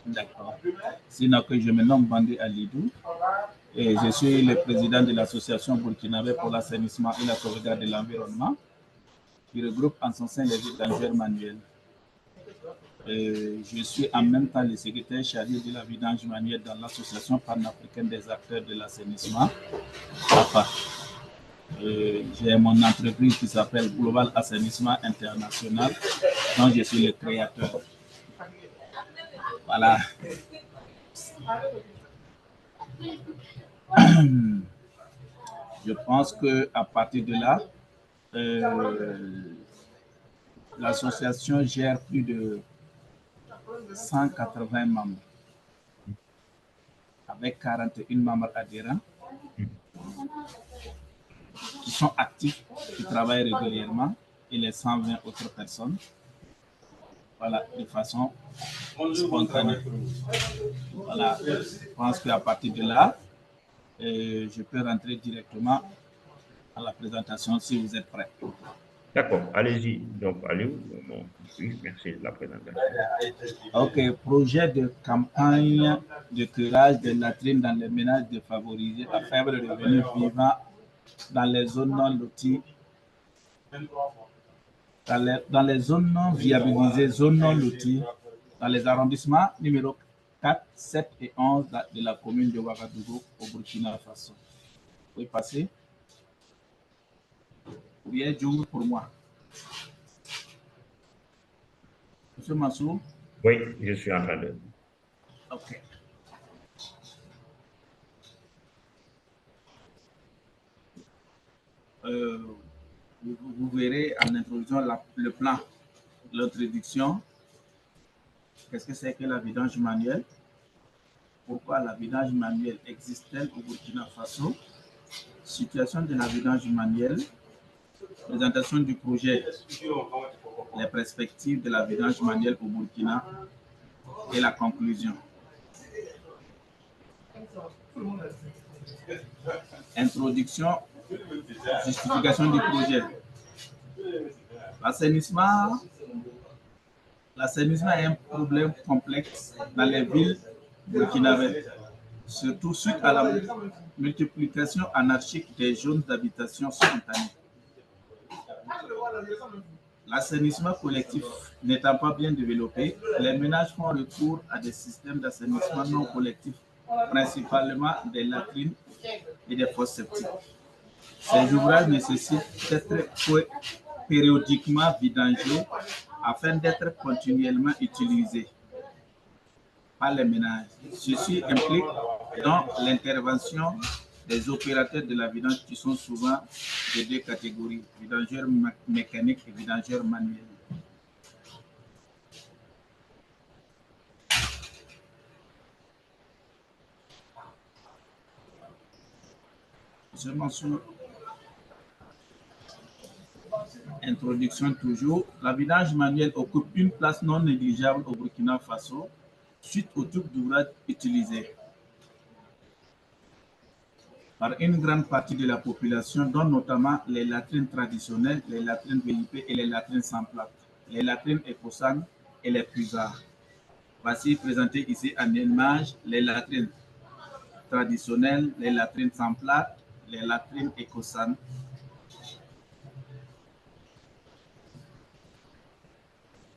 D'accord. Sinon que je me nomme Bandé Alidou et je suis le président de l'association burkinabé pour l'assainissement et la sauvegarde de l'environnement qui regroupe en son sein les vidangeurs manuels. Je suis en même temps le secrétaire chargé de la vidange manuelle dans l'association panafricaine des acteurs de l'assainissement, APA. J'ai mon entreprise qui s'appelle Global Assainissement International, dont je suis le créateur. Voilà. Je pense qu'à partir de là, l'association gère plus de 180 membres, avec 41 membres adhérents qui sont actifs, qui travaillent régulièrement, et les 120 autres personnes, voilà, de façon spontanée. Voilà, je pense qu'à partir de là, je peux rentrer directement à la présentation si vous êtes prêts. D'accord, allez-y. Donc, allez-y. Bon, oui, merci de la présentation. Ok, projet de campagne de curage des latrines dans les ménages défavorisés à faible revenu vivant dans les zones non loties, dans les zones non viabilisées, zones non loties, dans les arrondissements numéro 4, 7 et 11 de la commune de Ouagadougou au Burkina Faso. Vous pouvez passer. Ou bien j'ouvre pour moi. Monsieur Massou? Oui, je suis en train de... Ok. Vous verrez en introduisant le plan, l'introduction. Qu'est-ce que c'est que la vidange manuelle? Pourquoi la vidange manuelle existe-t-elle au Burkina Faso? Situation de la vidange manuelle. Présentation du projet. Les perspectives de la vidange manuelle au Burkina et la conclusion. Introduction, justification du projet. L'assainissement est un problème complexe dans les villes burkinabées, surtout suite à la multiplication anarchique des zones d'habitation spontanée. L'assainissement collectif n'étant pas bien développé, les ménages font recours à des systèmes d'assainissement non collectif, principalement des latrines et des fosses septiques. Ces ouvrages nécessitent d'être périodiquement vidangés afin d'être continuellement utilisés par les ménages. Ceci implique donc l'intervention des opérateurs de la vidange qui sont souvent de deux catégories, vidangeurs mécaniques et vidangeurs manuels. Je mentionne introduction toujours. La vidange manuelle occupe une place non négligeable au Burkina Faso suite au type d'ouvrage utilisé par une grande partie de la population, dont notamment les latrines traditionnelles, les latrines VIP et les latrines sans plate, les latrines écossane et les puisards. Voici présenté ici en image les latrines traditionnelles, les latrines sans plate, les latrines écossanes.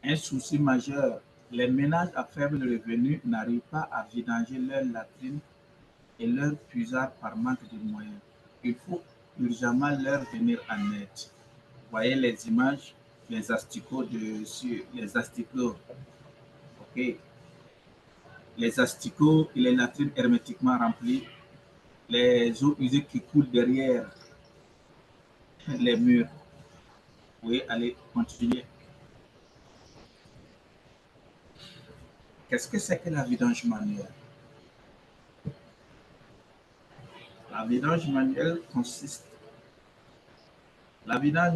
Un souci majeur, les ménages à faible revenu n'arrivent pas à vidanger leurs latrines et leurs puisards par manque de moyens. Il faut urgemment leur venir en aide. Voyez les images, les asticots dessus, les asticots. Ok. Les asticots et les latrines hermétiquement remplies, les eaux usées qui coulent derrière les murs. Vous pouvez aller continuer. Qu'est-ce que c'est que la vidange manuelle? La vidange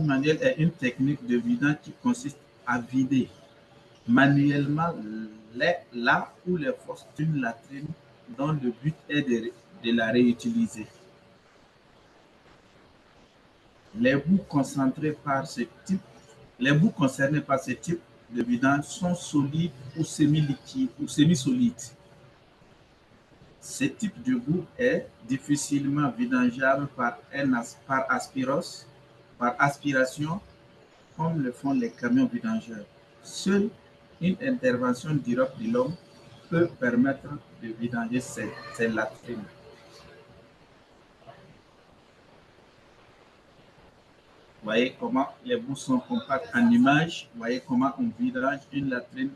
manuelle est une technique de vidange qui consiste à vider manuellement là où les fosses d'une latrine dont le but est de la réutiliser. Les bouts concernés par ce type de vidange sont solides ou semi-liquides ou semi-solides. Ce type de boue est difficilement vidangeable par aspiration, comme le font les camions vidangeurs. Seule une intervention durable de l'homme peut permettre de vidanger ces latrines. Vous voyez comment les boues sont compactes en image. Vous voyez comment on vidange une latrine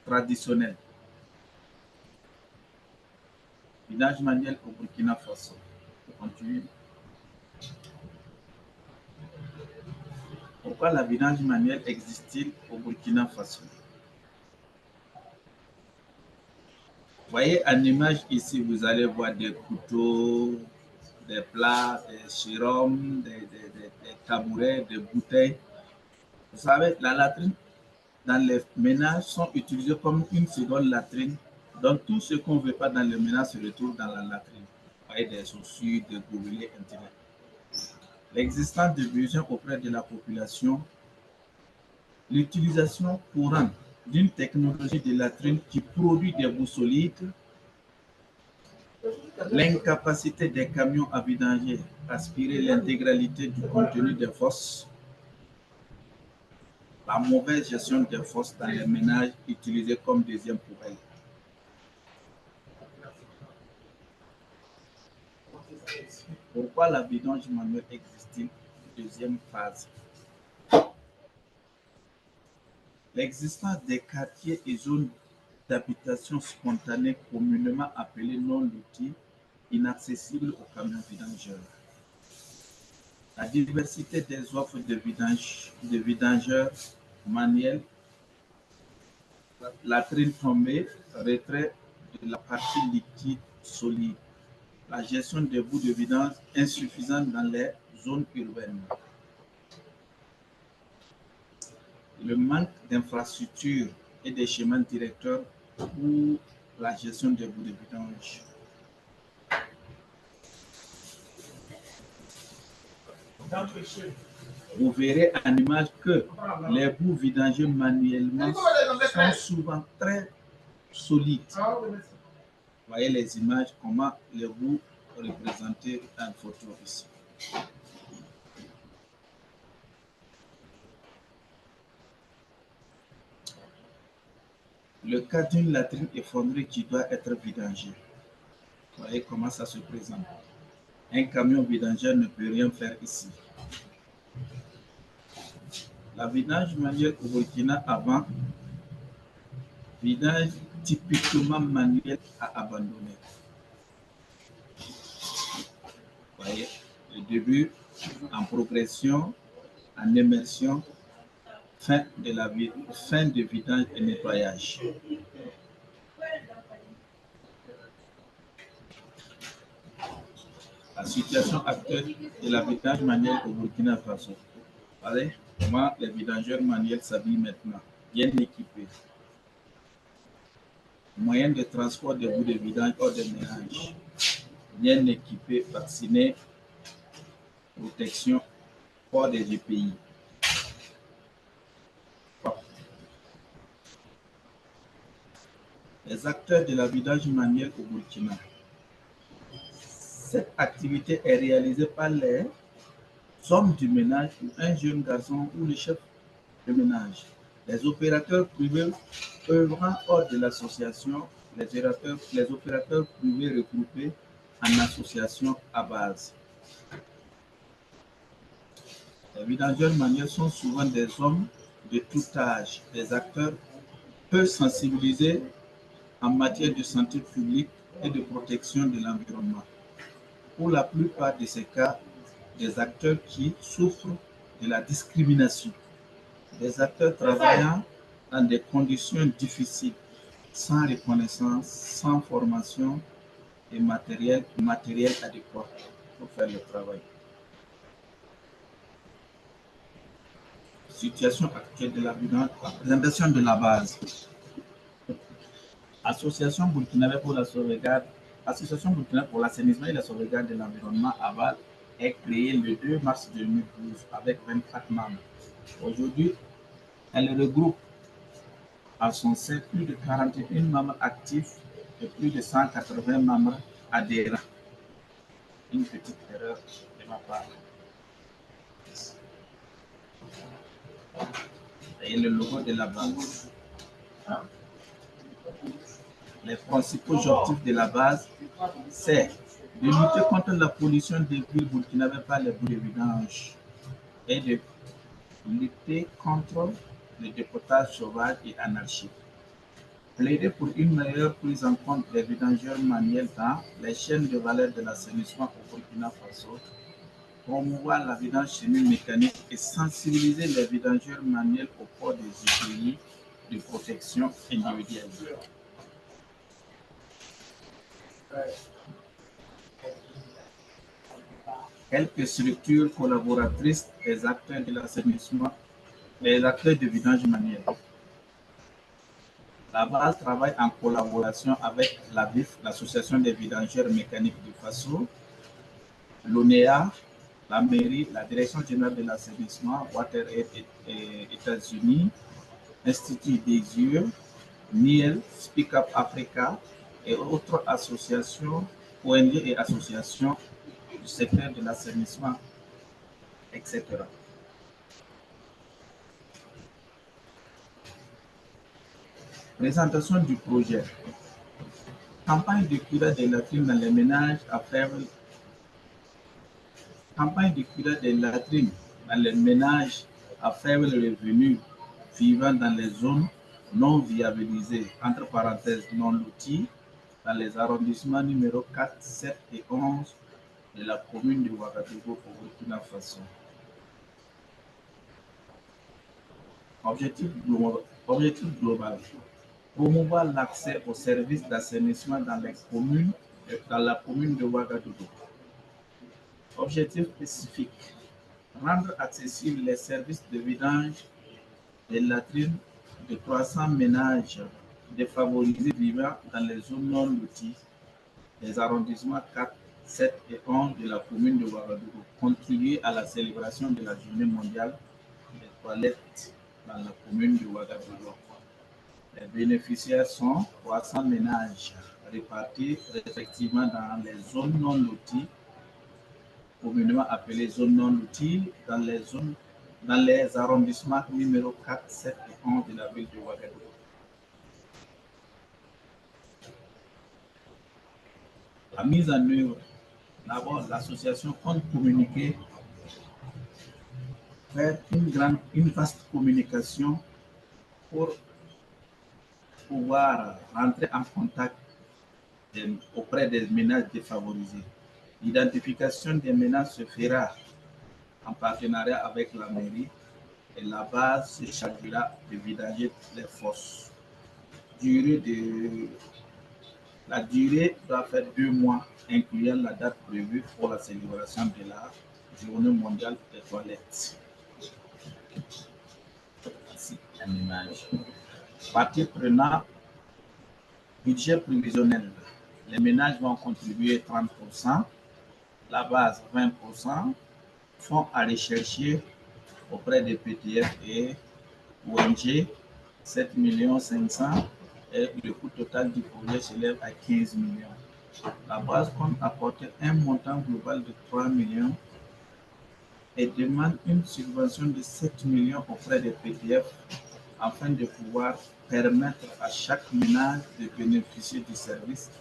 traditionnelle. Vidange manuel au Burkina Faso. On continue. Pourquoi la vidange manuelle existe-t-il au Burkina Faso? Vous voyez en image ici, vous allez voir des couteaux, des plats, des chérums, des tabourets, des bouteilles. Vous savez, la latrine dans les ménages sont utilisées comme une seconde latrine. Donc tout ce qu'on ne veut pas dans le ménage se retrouve dans la latrine. Vous voyez des chaussures, des gobelets, etc. L'existence de besoins auprès de la population, l'utilisation courante d'une technologie de latrine qui produit des boues solides, l'incapacité des camions à vidanger, aspirer l'intégralité du contenu des fosses, la mauvaise gestion des fosses dans les ménages utilisés comme deuxième poubelle. Pourquoi la vidange manuelle existe-t-il? Deuxième phase. L'existence des quartiers et zones d'habitation spontanée communément appelés non-lotis, inaccessibles aux camions vidangeurs. La diversité des offres de vidangeurs manuels, latrine tombée, retrait de la partie liquide solide, la gestion des boues de vidange insuffisante dans les zones urbaines, le manque d'infrastructures et des chemins directeurs pour la gestion des boues de vidange. Vous verrez en image que les boues vidangées manuellement sont souvent très solides. Vous voyez les images, comment les boues représentées en photo ici. Le cas d'une latrine effondrée qui doit être vidangée. Vous voyez comment ça se présente. Un camion vidangeur ne peut rien faire ici. La vidange manuelle au Burkina avant, vidange typiquement manuel à abandonner. Vous voyez, le début en progression, en immersion, fin de vidange et nettoyage. La situation actuelle de la vidange manuelle au Burkina Faso. Allez, comment les vidangeurs manuels s'habillent maintenant, bien équipés. Moyens de transport des bouts de vidange hors de ménage, bien équipés, vaccinés, protection hors des GPI. Les acteurs de la vidange manuelle au Burkina. Cette activité est réalisée par les hommes du ménage ou un jeune garçon ou le chef de ménage. Les opérateurs privés œuvrant hors de l'association, les opérateurs privés regroupés en association à base. Les vidangeurs manuels sont souvent des hommes de tout âge, des acteurs peu sensibilisés en matière de santé publique et de protection de l'environnement. Pour la plupart de ces cas, des acteurs qui souffrent de la discrimination, des acteurs travaillant dans des conditions difficiles, sans reconnaissance, sans formation et matériel adéquat pour faire le travail. Situation actuelle de la vidange, la présentation de la base. Association burkinabé pour la sauvegarde, Association burkinabé pour l'assainissement et la sauvegarde de l'environnement ABAL est créée le 2 mars 2012 avec 24 membres. Aujourd'hui, elle regroupe à son sein plus de 41 membres actifs et plus de 180 membres adhérents. Une petite erreur de ma part. Et le logo de la base. Les principaux objectifs de la base, c'est de lutter contre la pollution des villes burkinabées par les boues de vidange et de lutter contre le dépotage sauvage et anarchique. Plaider pour une meilleure prise en compte des vidangeurs manuels dans les chaînes de valeur de l'assainissement au Burkina Faso, promouvoir la vidange semi-mécanique et sensibiliser les vidangeurs manuels au port des écueils de protection individuelle. Quelques structures collaboratrices des acteurs de l'assainissement, des acteurs de vidange manuel. La base travaille en collaboration avec l'ABIF, l'Association des vidangeurs mécaniques du Faso, l'ONEA, la mairie, la Direction générale de l'assainissement, WaterAid États-Unis, Institut des yeux, NIEL, Speak Up Africa et autres associations, ONG et associations du secteur de l'assainissement, etc. Présentation du projet. Campagne de curage des latrines dans les ménages à faible. Campagne de curage des latrines dans les ménages à faible revenu vivant dans les zones non viabilisées, entre parenthèses non loties, dans les arrondissements numéro 4, 7 et 11 de la commune de Ouagadougou au Burkina Faso. Objectif global. Promouvoir l'accès aux services d'assainissement dans la commune de Ouagadougou. Objectif spécifique. Rendre accessibles les services de vidange des latrines de 300 ménages défavorisés vivant dans les zones non loties des arrondissements 4, 7 et 11 de la commune de Ouagadougou. Contribuer à la célébration de la journée mondiale des toilettes dans la commune de Ouagadougou. Les bénéficiaires sont 300 ménages répartis respectivement dans les zones non loties, communément appelées zones non loties, dans les arrondissements numéro 4, 7 et 11 de la ville de Ouagadougou. La mise en œuvre. D'abord, l'association compte communiquer, faire une vaste communication pour pouvoir rentrer en contact auprès des ménages défavorisés. L'identification des ménages se fera en partenariat avec la mairie et la base se chargera de vidanger les fosses. La durée doit faire 2 mois, incluant la date prévue pour la célébration de la Journée mondiale des toilettes. Ici, une image. Partie prenante, budget prévisionnel. Les ménages vont contribuer 30%, la base 20%, fonds à rechercher auprès des PTF et ONG 7 500 000 et le coût total du projet s'élève à 15 millions. La base compte apporter un montant global de 3 millions et demande une subvention de 7 millions auprès des PTF afin de pouvoir permettre à chaque ménage de bénéficier du service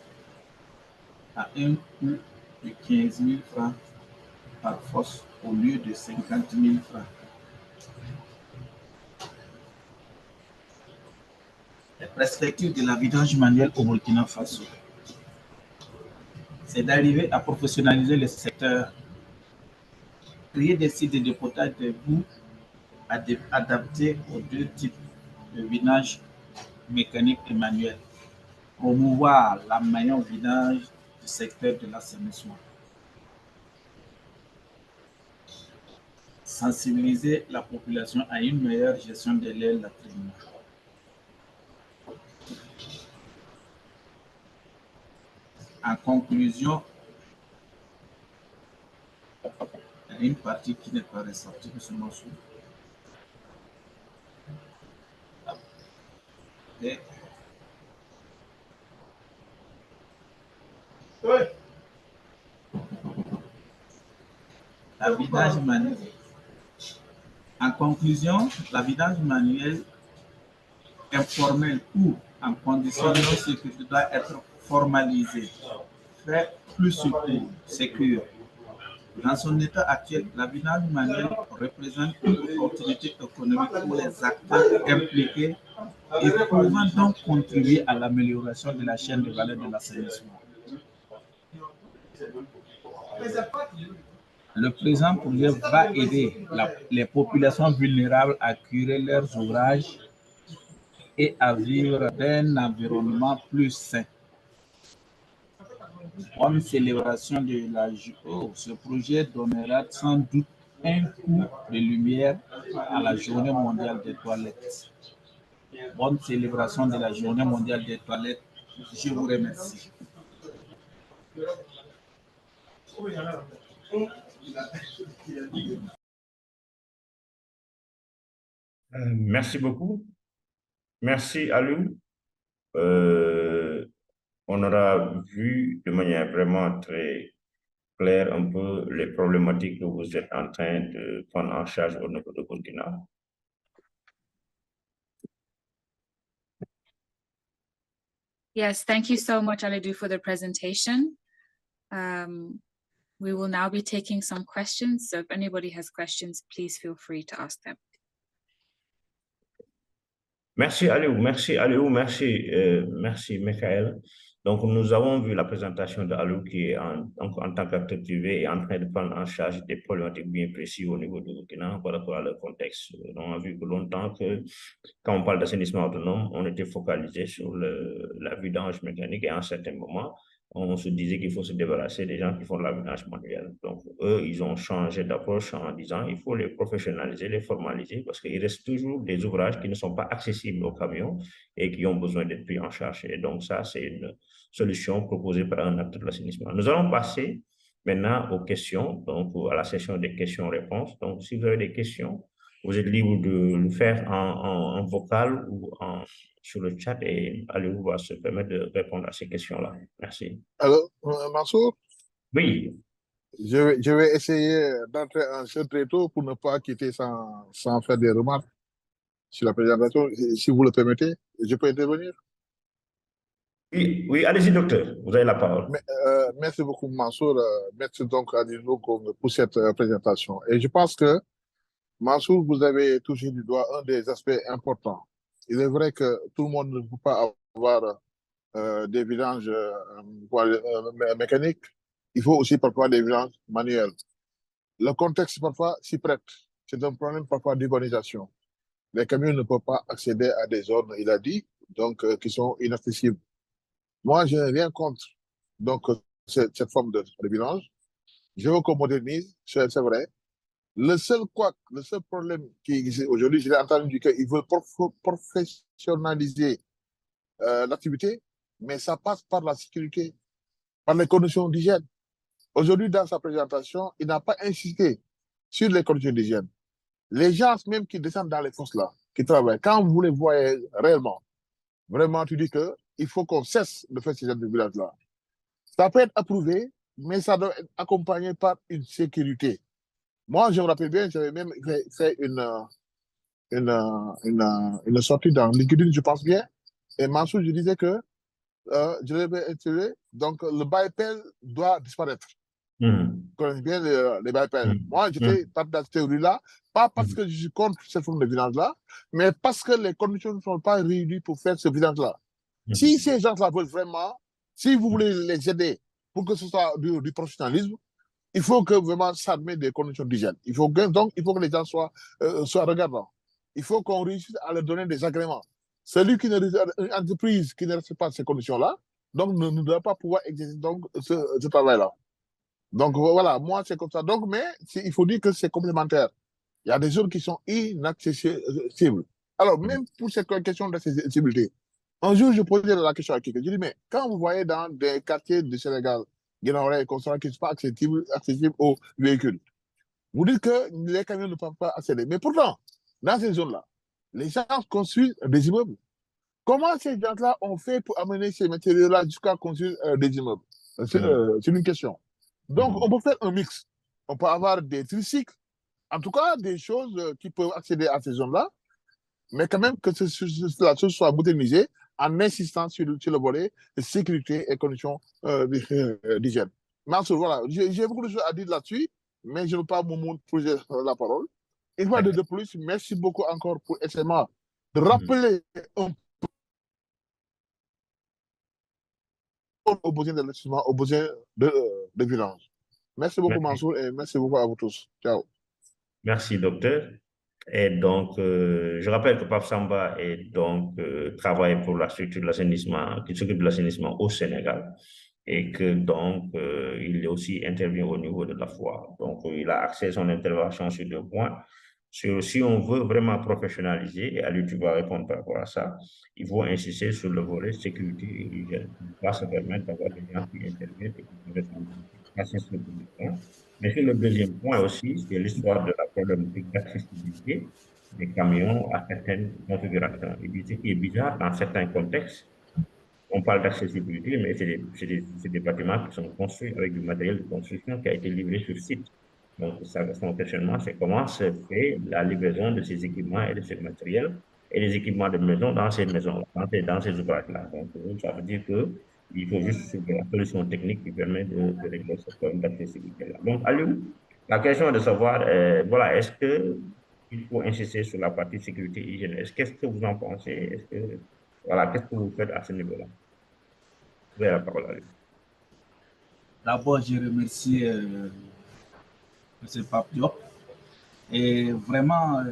à un coût de 15 000 francs par fosse au lieu de 50 000 francs. Les perspectives de la vidange manuelle au Burkina Faso, c'est d'arriver à professionnaliser le secteur, créer des sites de dépotage de boue adaptés aux deux types de vidange mécanique et manuel, promouvoir la meilleure vidange du secteur de l'assainissement, sensibiliser la population à une meilleure gestion de l'air latrine. En conclusion, il y a une partie qui n'est pas ressortie de ce morceau. Et la vidange manuelle. En conclusion, la vidange manuelle informelle ou en condition non sécurité doit être formalisée, fait plus sécure. Dans son état actuel, la vidange manuelle représente une opportunité économique pour les acteurs impliqués et pouvant donc contribuer à l'amélioration de la chaîne de valeur de l'assainissement. Le présent projet va aider les populations vulnérables à curer leurs ouvrages et à vivre d'un environnement plus sain. Bonne célébration de la journée. Ce projet donnera sans doute un coup de lumière à la Journée mondiale des toilettes. Bonne célébration de la Journée mondiale des toilettes. Je vous remercie. Merci beaucoup. Merci, Alou. On aura vu de manière vraiment très claire un peu les problématiques que vous êtes en train de prendre en charge au niveau de Burkina. Yes, thank you so much, Alidou, for the presentation. We will now be taking some questions. So if anybody has questions, please feel free to ask them. Merci Aliou, merci Michael. Donc nous avons vu la présentation d'Aliou qui est en tant qu'acteur privé est en train de prendre en charge des problématiques bien précises au niveau du Burkina par rapport à leur contexte. On a vu que longtemps que quand on parle d'assainissement autonome, on était focalisé sur la vidange mécanique et à un certain moment, on se disait qu'il faut se débarrasser des gens qui font de la vidange manuelle. Donc, eux, ils ont changé d'approche en disant qu'il faut les professionnaliser, les formaliser, parce qu'il reste toujours des ouvrages qui ne sont pas accessibles aux camions et qui ont besoin d'être pris en charge. Et donc, ça, c'est une solution proposée par un acteur de l'assainissement. Nous allons passer maintenant aux questions, donc à la session des questions-réponses. Donc, si vous avez des questions, vous êtes libre de le faire en vocal ou sur le chat et Aliou va se permettre de répondre à ces questions-là. Merci. Alors, Mansour? Oui. Je vais essayer d'entrer en jeu très tôt pour ne pas quitter sans faire des remarques sur la présentation. Si vous le permettez, je peux intervenir? Oui, allez-y, docteur. Vous avez la parole. Merci beaucoup, Mansour. Merci donc à Dino pour cette présentation. Et je pense que, Mansour, vous avez touché du doigt un des aspects importants. Il est vrai que tout le monde ne peut pas avoir des vidanges mécaniques. Il faut aussi parfois des vidanges manuelles. Le contexte parfois s'y prête. C'est un problème parfois d'urbanisation. Les camions ne peuvent pas accéder à des zones, il a dit, donc qui sont inaccessibles. Moi, je n'ai rien contre donc cette forme de vidange. Je veux qu'on modernise, c'est vrai. Le seul problème qui existe aujourd'hui, j'ai entendu dire qu'ils veulent professionnaliser l'activité, mais ça passe par la sécurité, par les conditions d'hygiène. Aujourd'hui, dans sa présentation, il n'a pas insisté sur les conditions d'hygiène. Les gens même qui descendent dans les fosses là, qui travaillent, quand vous les voyez réellement, vraiment, tu dis qu'il faut qu'on cesse de faire ce genre de village-là. Ça peut être approuvé, mais ça doit être accompagné par une sécurité. Moi, je me rappelle bien, j'avais même fait une sortie dans LinkedIn, je pense bien, et Mansour, je disais que je l'avais intitulé, donc le BAEPEL doit disparaître. Vous connaissez bien les BAEPEL. Moi, j'étais parti dans cette théorie-là, pas parce que je suis contre cette forme de vidange-là, mais parce que les conditions ne sont pas réunies pour faire ce vidange-là. Si ces gens-là veulent vraiment, si vous voulez les aider pour que ce soit du professionnalisme, il faut que vraiment ça mette des conditions d'hygiène. Donc, il faut que les gens soient regardants. Il faut qu'on réussisse à leur donner des agréments. Celui qui une entreprise qui ne respecte pas ces conditions-là, donc ne doit pas pouvoir exercer donc, ce travail-là. Donc voilà, moi c'est comme ça. Donc, mais il faut dire que c'est complémentaire. Il y a des zones qui sont inaccessibles. Alors, même pour cette question d'accessibilité, un jour je posais la question à quelqu'un. Je dis, mais quand vous voyez dans des quartiers du Sénégal, Guinaoré et Constant qui ne sont pas accessibles aux véhicules, vous dites que les camions ne peuvent pas accéder. Mais pourtant, dans ces zones-là, les gens construisent des immeubles. Comment ces gens-là ont fait pour amener ces matériaux-là jusqu'à construire des immeubles? C'est une question. Donc, on peut faire un mix. On peut avoir des tricycles, en tout cas des choses qui peuvent accéder à ces zones-là, mais quand même que la chose soit modernisée en insistant sur le volet de sécurité et conditions d'hygiène. Mansour, voilà, j'ai beaucoup de choses à dire là-dessus, mais je ne veux pas me montrer la parole. Une fois de plus, merci beaucoup encore pour SMA de rappeler un peu aux besoins de l'investissement, aux besoins de violence. Merci beaucoup, Mansour, et merci beaucoup à vous tous. Ciao. Merci, docteur. Et donc, je rappelle que Pape Samba est donc travaille pour la structure de l'assainissement, qui s'occupe de l'assainissement au Sénégal, et que donc il aussi intervient au niveau de la foire. Donc, il a axé son intervention sur 2 points. Sur, si on veut vraiment professionnaliser, et Ali, tu vas répondre par rapport à ça, il faut insister sur le volet sécurité et hygiène. Ça se permettre d'avoir des gens qui interviennent et qui peuvent être sur le point. Mais sur le deuxième point aussi, c'est l'histoire de la problématique d'accessibilité des camions à certaines configurations. Et puis, ce qui est bizarre, dans certains contextes, on parle d'accessibilité, mais c'est des bâtiments qui sont construits avec du matériel de construction qui a été livré sur site. Donc, son questionnement, c'est comment se fait la livraison de ces équipements et de ces matériels et des équipements de maison dans ces maisons, dans ces ouvrages-là. Donc, ça veut dire qu'il faut juste trouver la solution technique qui permet de régler ce problème d'accessibilité-là. Donc, Aliou, la question est de savoir, voilà, est-ce qu'il faut insister sur la partie sécurité et hygiène? Qu'est-ce que vous en pensez? Voilà, qu'est-ce que vous faites à ce niveau-là? Vous avez la parole, Aliou. D'abord, je remercie M. Pape Diop. Et vraiment,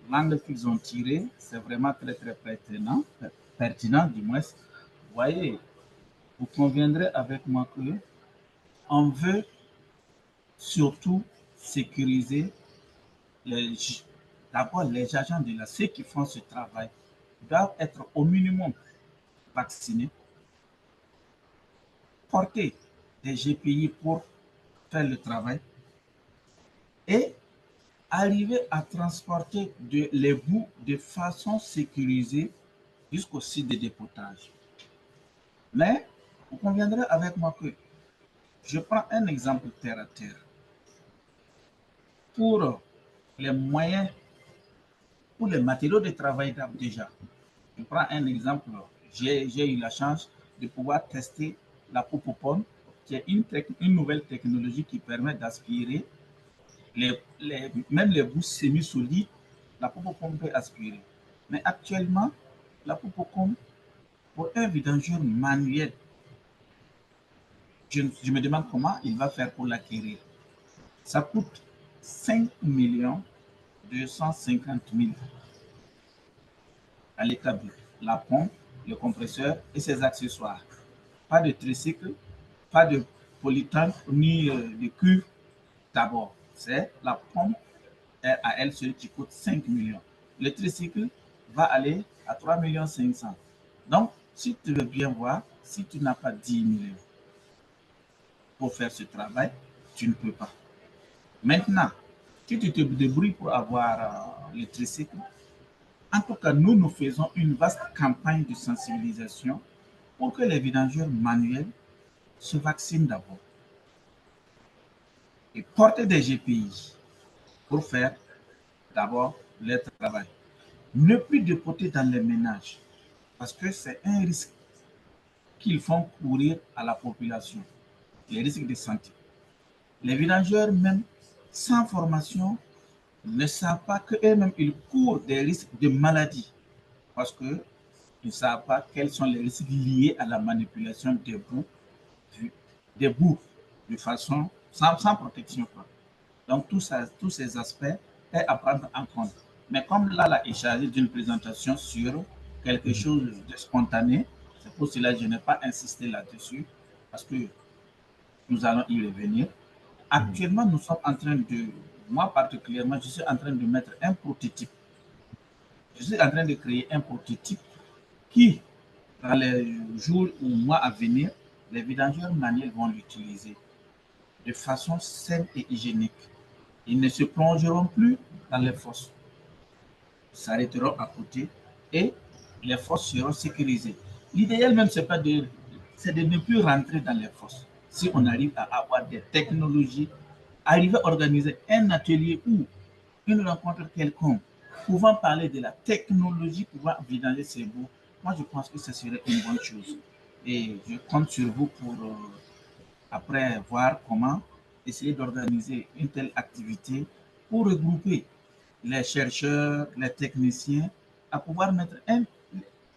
l'angle qu'ils ont tiré, c'est vraiment très, très pertinent du moins. Vous voyez, vous conviendrez avec moi que on veut surtout sécuriser d'abord les agents de ceux qui font ce travail doivent être au minimum vaccinés, porter des GPI pour faire le travail et arriver à transporter les bouts de façon sécurisée jusqu'au site de dépotage. Mais vous conviendrez avec moi que je prends un exemple terre à terre. Pour les moyens, pour les matériaux de travail déjà, je prends un exemple. J'ai eu la chance de pouvoir tester la Popopone, qui est une nouvelle technologie qui permet d'aspirer même les bouts semi-solides, la Popopone peut aspirer. Mais actuellement, la Popopone, pour un vidangeur manuel, je me demande comment il va faire pour l'acquérir. Ça coûte 5 250 000 à l'établi. La pompe, le compresseur et ses accessoires. Pas de tricycle, pas de polytank ni de cuve. D'abord, c'est la pompe à elle seule qui coûte 5 millions. Le tricycle va aller à 3 500 000. Donc, si tu veux bien voir, si tu n'as pas 10 millions pour faire ce travail, tu ne peux pas. Maintenant, si tu te débrouilles pour avoir le tricycle, en tout cas, nous faisons une vaste campagne de sensibilisation pour que les vidangeurs manuels se vaccinent d'abord et porter des GPI pour faire d'abord leur travail. Ne plus dépoter dans les ménages parce que c'est un risque qu'ils font courir à la population, les risques de santé. Les vidangeurs, même sans formation, ne savent pas qu'eux-mêmes, ils courent des risques de maladie parce qu'ils ne savent pas quels sont les risques liés à la manipulation des bouts de façon sans protection. Donc, tous ces aspects est à prendre en compte. Mais comme là, il s'agit d'une présentation sur quelque chose de spontané, c'est pour cela que je n'ai pas insisté là-dessus, parce que nous allons y revenir. Actuellement, nous sommes en train de, moi particulièrement, je suis en train de mettre un prototype. Je suis en train de créer un prototype qui, dans les jours ou mois à venir, les vidangeurs manuels vont l'utiliser de façon saine et hygiénique. Ils ne se plongeront plus dans les fosses. Ils s'arrêteront à côté et les fosses seront sécurisées. L'idéal même, c'est de ne plus rentrer dans les fosses. Si on arrive à avoir des technologies, arriver à organiser un atelier ou une rencontre quelconque, pouvant parler de la technologie pouvant vidanger ces bouts, moi je pense que ce serait une bonne chose. Et je compte sur vous pour après voir comment essayer d'organiser une telle activité pour regrouper les chercheurs, les techniciens, à pouvoir mettre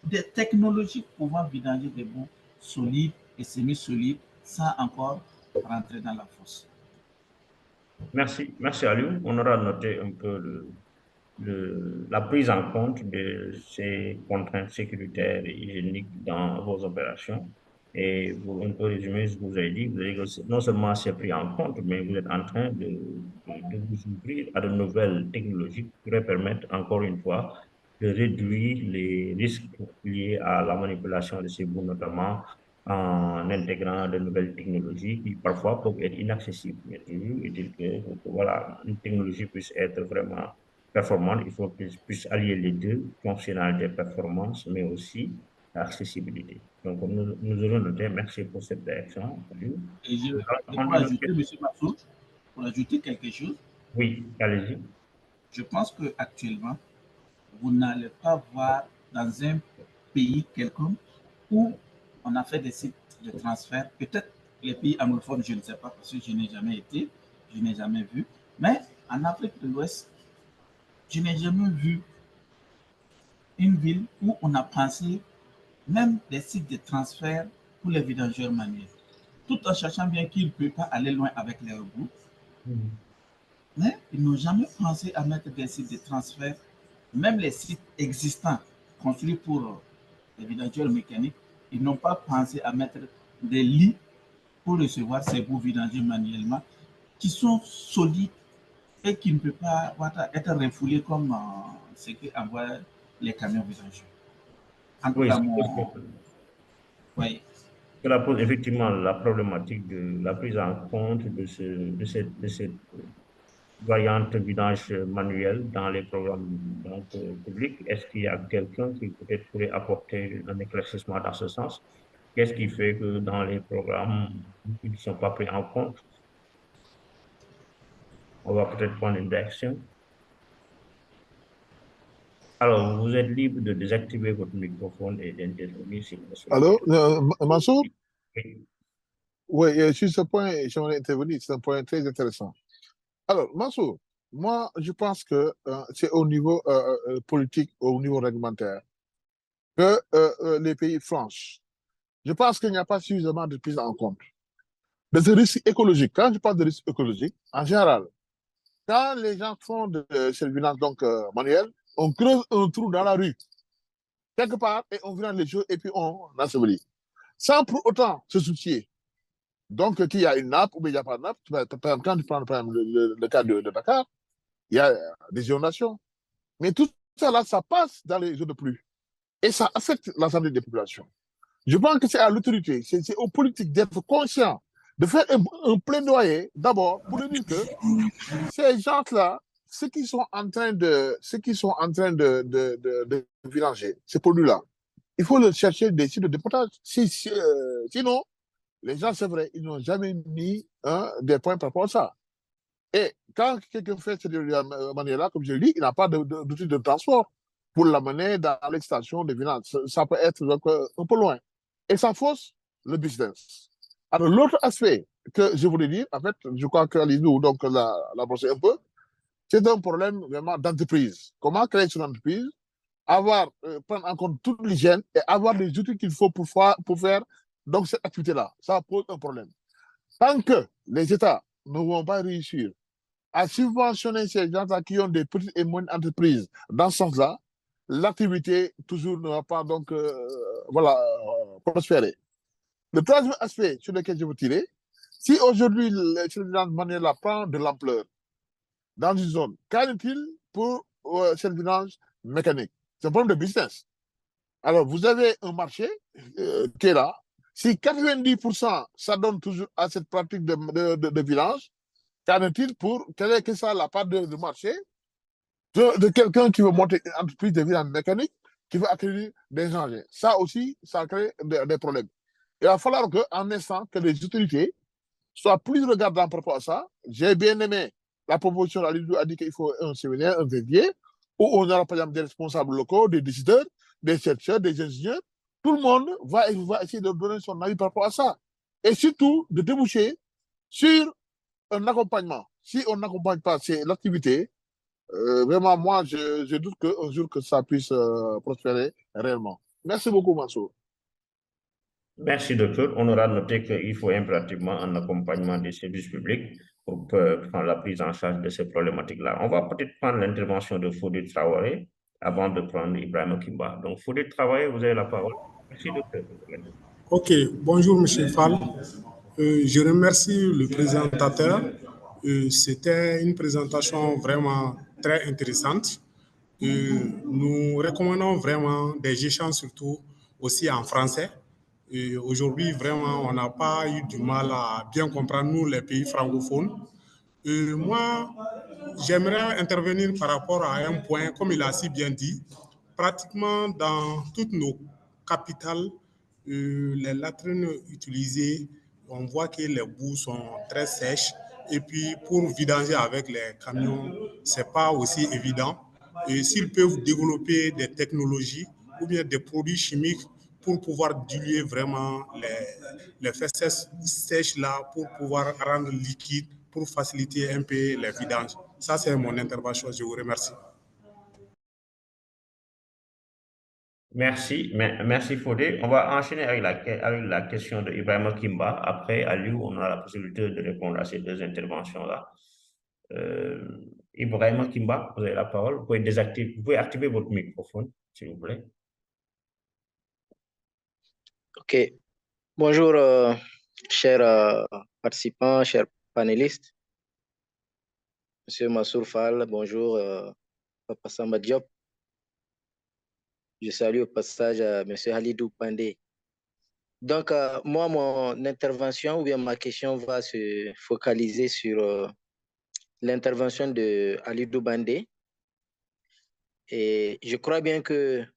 des technologies pouvant vidanger des bouts solides et semi-solides sans encore rentrer dans la fosse. Merci, merci Aliou. On aura noté un peu la prise en compte de ces contraintes sécuritaires et hygiéniques dans vos opérations. Et pour un peu résumer ce que vous avez dit, non seulement c'est pris en compte, mais vous êtes en train de vous ouvrir à de nouvelles technologies qui pourraient permettre, encore une fois, de réduire les risques liés à la manipulation de ces bouts, notamment en intégrant de nouvelles technologies qui parfois peuvent être inaccessibles. Mais toujours est-il que voilà, une technologie puisse être vraiment performante, il faut qu'ils puissent allier les deux, fonctionnalité et performance, mais aussi l'accessibilité. Donc, nous aurons noté, merci pour cette réaction. Et pour ajouter, M. Massoud, pour ajouter quelque chose. Oui, allez-y. Je pense qu'actuellement, vous n'allez pas voir dans un pays quelconque où on a fait des sites de transfert, peut-être les pays anglophones, je ne sais pas, parce que je n'ai jamais été, je n'ai jamais vu, mais en Afrique de l'Ouest, je n'ai jamais vu une ville où on a pensé même des sites de transfert pour les vidangeurs manuels, tout en sachant bien qu'ils ne peuvent pas aller loin avec les robots. Mais ils n'ont jamais pensé à mettre des sites de transfert, même les sites existants construits pour les vidangeurs mécaniques, ils n'ont pas pensé à mettre des lits pour recevoir ces bouts vidangés manuellement, qui sont solides et qui ne peuvent pas être refoulés comme ce qu'envoient les camions vidangeurs. En tout cas, oui. Cela pose effectivement la problématique de la prise en compte de cette variante vidange manuel dans les programmes publics. Est-ce qu'il y a quelqu'un qui peut-être pourrait apporter un éclaircissement dans ce sens? Qu'est-ce qui fait que dans les programmes, ils ne sont pas pris en compte? On va peut-être prendre une direction. Alors, vous êtes libre de désactiver votre microphone et d'intervenir si vous souhaitez. Allô, Mansour? Oui. Oui, sur ce point, j'aimerais intervenir. C'est un point très intéressant. Alors, Mansour, moi, je pense que c'est au niveau politique, au niveau réglementaire, que les pays flanchent. Je pense qu'il n'y a pas suffisamment de prise en compte de ce risque écologique. Quand je parle de risque écologique, en général, quand les gens font de cette vidange manuelle, on creuse un trou dans la rue, quelque part, et on vidange les choses, et puis on ensevelit. Sans pour autant se soucier. Donc, qu'il y a une nappe ou bien il n'y a pas de nappe. Quand tu prends le cas de Dakar, il y a des inondations. Mais tout ça, là, ça passe dans les eaux de pluie. Et ça affecte l'ensemble des populations. Je pense que c'est à l'autorité, c'est aux politiques d'être conscients, de faire un plaidoyer d'abord pour dire que ces gens-là, ceux qui sont en train de vidanger ces produits-là, il faut leur chercher des sites de déportage. Sinon, les gens, c'est vrai, ils n'ont jamais mis des points par rapport à ça. Et quand quelqu'un fait cette manière-là, comme je l'ai dit, il n'a pas d'outil de transport pour l'amener dans les stations de vidange. Ça peut être donc, un peu loin. Et ça fausse le business. Alors, l'autre aspect que je voulais dire, en fait, je crois que Alidou l'a brossé un peu, c'est un problème vraiment d'entreprise. Comment créer une entreprise, prendre en compte toute l'hygiène et avoir les outils qu'il faut pour faire donc, cette activité-là. Ça pose un problème. Tant que les États ne vont pas réussir à subventionner ces gens-là qui ont des petites et moyennes entreprises dans ce sens-là, l'activité toujours ne va pas donc prospérer. Le troisième aspect sur lequel je veux tirer, si aujourd'hui cette manière-là prend de l'ampleur dans une zone, qu'en est-il pour cette vidange mécanique? C'est un problème de business. Alors, vous avez un marché qui est là. Si 90% ça donne toujours à cette pratique de vidange, qu'en est-il pour quelle est que ça la part de marché de quelqu'un qui veut monter une entreprise de vidange mécanique qui veut acquérir des engins. Ça aussi, ça crée des problèmes. Il va falloir qu'en instant que les autorités soient plus regardantes par rapport à ça. J'ai bien aimé la proposition de l'Alidou a dit qu'il faut un séminaire, un vivier, où on aura par exemple des responsables locaux, des décideurs, des chercheurs, des ingénieurs. Tout le monde va essayer de donner son avis par rapport à ça. Et surtout, de déboucher sur un accompagnement. Si on n'accompagne pas l'activité, vraiment, moi, je doute qu'un jour que ça puisse prospérer réellement. Merci beaucoup, Mansour. Merci, docteur. On aura noté qu'il faut impérativement un accompagnement des services publics pour prendre la prise en charge de ces problématiques-là. On va peut-être prendre l'intervention de Fodé Traoré avant de prendre Ibrahim Kimba. Donc, Fodé Traoré, vous avez la parole. Merci, docteur. OK. Bonjour, M. Fall. Je remercie le présentateur. C'était une présentation vraiment très intéressante. Nous recommandons vraiment des échanges, surtout aussi en français. Aujourd'hui, vraiment, on n'a pas eu du mal à bien comprendre, nous, les pays francophones. Moi, j'aimerais intervenir par rapport à un point, comme il a si bien dit, pratiquement dans toutes nos capitales, les latrines utilisées, on voit que les boues sont très sèches. Et puis, pour vidanger avec les camions, ce n'est pas aussi évident. Et s'ils peuvent développer des technologies ou bien des produits chimiques pour pouvoir diluer vraiment les fesses sèches là, pour pouvoir rendre liquide, pour faciliter un peu les vidanges. Ça, c'est mon intervention. Je vous remercie. Merci Fodé. On va enchaîner avec la question de Ibrahim Kimba. Après, à lui, on a la possibilité de répondre à ces deux interventions-là. Ibrahim Kimba, vous avez la parole. Vous pouvez activer votre microphone, s'il vous plaît. OK. Bonjour, chers participants, chers panélistes. Monsieur Mansour Fall, bonjour, Papa Samba Diop. Je salue au passage Monsieur Halidou Pandé. Donc, moi, mon intervention ou bien ma question va se focaliser sur l'intervention de Halidou Pandé. Et je crois bien qu'il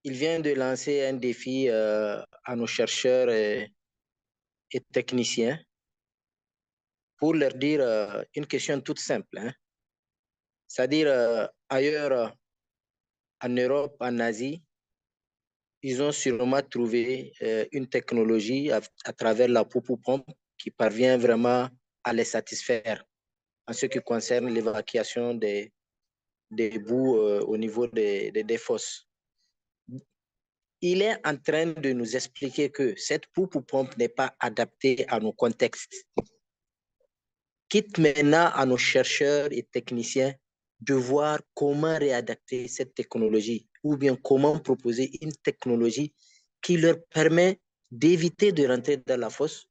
vient de lancer un défi à nos chercheurs et techniciens pour leur dire une question toute simple. Hein. C'est-à-dire, ailleurs, en Europe, en Asie, ils ont sûrement trouvé une technologie à travers la poupou-pompe qui parvient vraiment à les satisfaire en ce qui concerne l'évacuation des boues au niveau des fosses. Il est en train de nous expliquer que cette poupou-pompe n'est pas adaptée à nos contextes. Quitte maintenant à nos chercheurs et techniciens de voir comment réadapter cette technologie ou bien comment proposer une technologie qui leur permet d'éviter de rentrer dans la fosse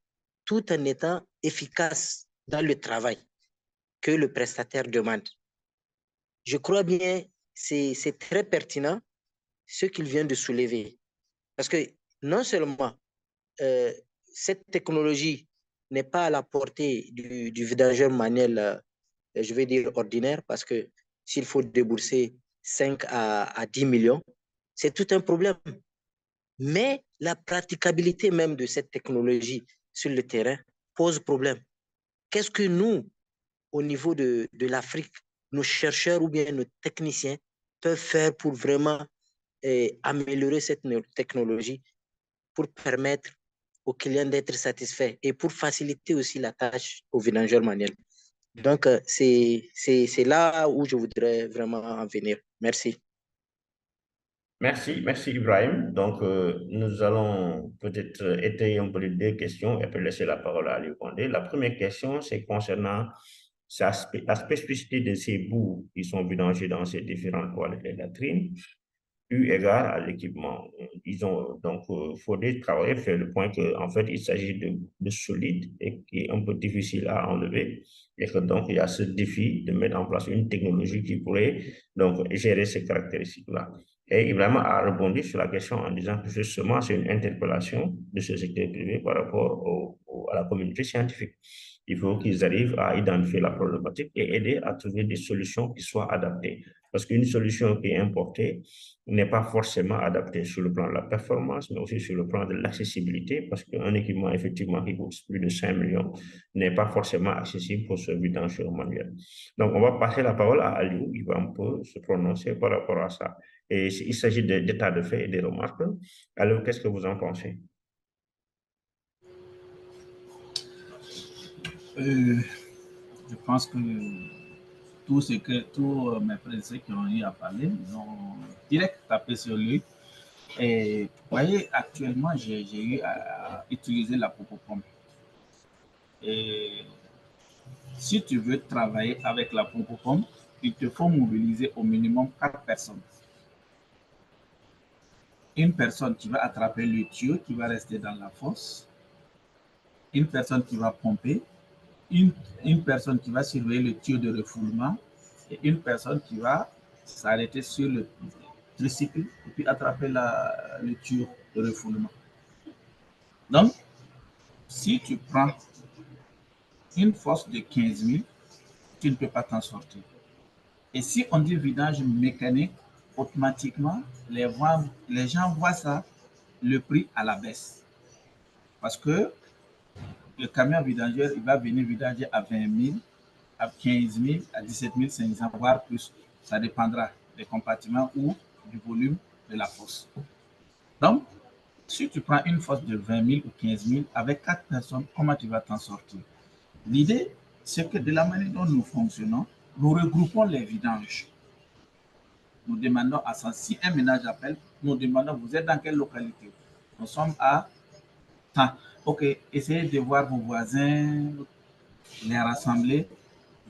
tout en étant efficace dans le travail que le prestataire demande. Je crois bien que c'est très pertinent ce qu'il vient de soulever. Parce que non seulement cette technologie n'est pas à la portée du vidangeur manuel, je vais dire ordinaire, parce que s'il faut débourser 5 à 10 millions, c'est tout un problème. Mais la praticabilité même de cette technologie sur le terrain pose problème. Qu'est-ce que nous, au niveau de l'Afrique, nos chercheurs ou bien nos techniciens peuvent faire pour vraiment améliorer cette technologie pour permettre aux clients d'être satisfaits et pour faciliter aussi la tâche aux vidangeurs manuels. Donc, c'est là où je voudrais vraiment en venir. Merci. Merci Ibrahim. Donc, nous allons peut-être étayer un peu les deux questions et puis laisser la parole à Ali Condé. La première question, c'est concernant la spécificité de ces boues qui sont vidangées dans ces différentes toilettes et latrines, eu égard à l'équipement. Ils ont donc Fodé Traoré fait le point qu'en fait, il s'agit de solide et qui est un peu difficile à enlever. Et que donc, il y a ce défi de mettre en place une technologie qui pourrait donc gérer ces caractéristiques-là. Et Ibrahim a rebondi sur la question en disant que justement, c'est une interpellation de ce secteur privé par rapport à la communauté scientifique. Il faut qu'ils arrivent à identifier la problématique et aider à trouver des solutions qui soient adaptées. Parce qu'une solution qui est importée n'est pas forcément adaptée sur le plan de la performance, mais aussi sur le plan de l'accessibilité, parce qu'un équipement, effectivement, qui coûte plus de 5 millions n'est pas forcément accessible pour ce vidangeur manuel. Donc, on va passer la parole à Aliou, il va un peu se prononcer par rapport à ça. Et il s'agit d'états de fait et des remarques. Alors, qu'est-ce que vous en pensez? Je pense que tous mes prédécesseurs qui ont eu à parler, ils ont direct tapé sur lui. Et vous voyez, actuellement, j'ai eu à utiliser la pompe. Et si tu veux travailler avec la pompe, il te faut mobiliser au minimum 4 personnes. Une personne qui va attraper le tuyau qui va rester dans la fosse, une personne qui va pomper, une personne qui va surveiller le tuyau de refoulement et une personne qui va s'arrêter sur le tricycle et puis attraper le tuyau de refoulement. Donc, si tu prends une fosse de 15 000, tu ne peux pas t'en sortir. Et si on dit vidange mécanique, automatiquement, les gens voient ça, le prix à la baisse. Parce que le camion vidangeur, il va venir vidanger à 20 000, à 15 000, à 17 500, voire plus. Ça dépendra des compartiments ou du volume de la fosse. Donc, si tu prends une fosse de 20 000 ou 15 000 avec 4 personnes, comment tu vas t'en sortir? L'idée, c'est que de la manière dont nous fonctionnons, nous regroupons les vidanges. Nous demandons à ça. Si un ménage appelle, nous demandons, vous êtes dans quelle localité? Nous sommes à tant. OK, essayez de voir vos voisins, les rassembler,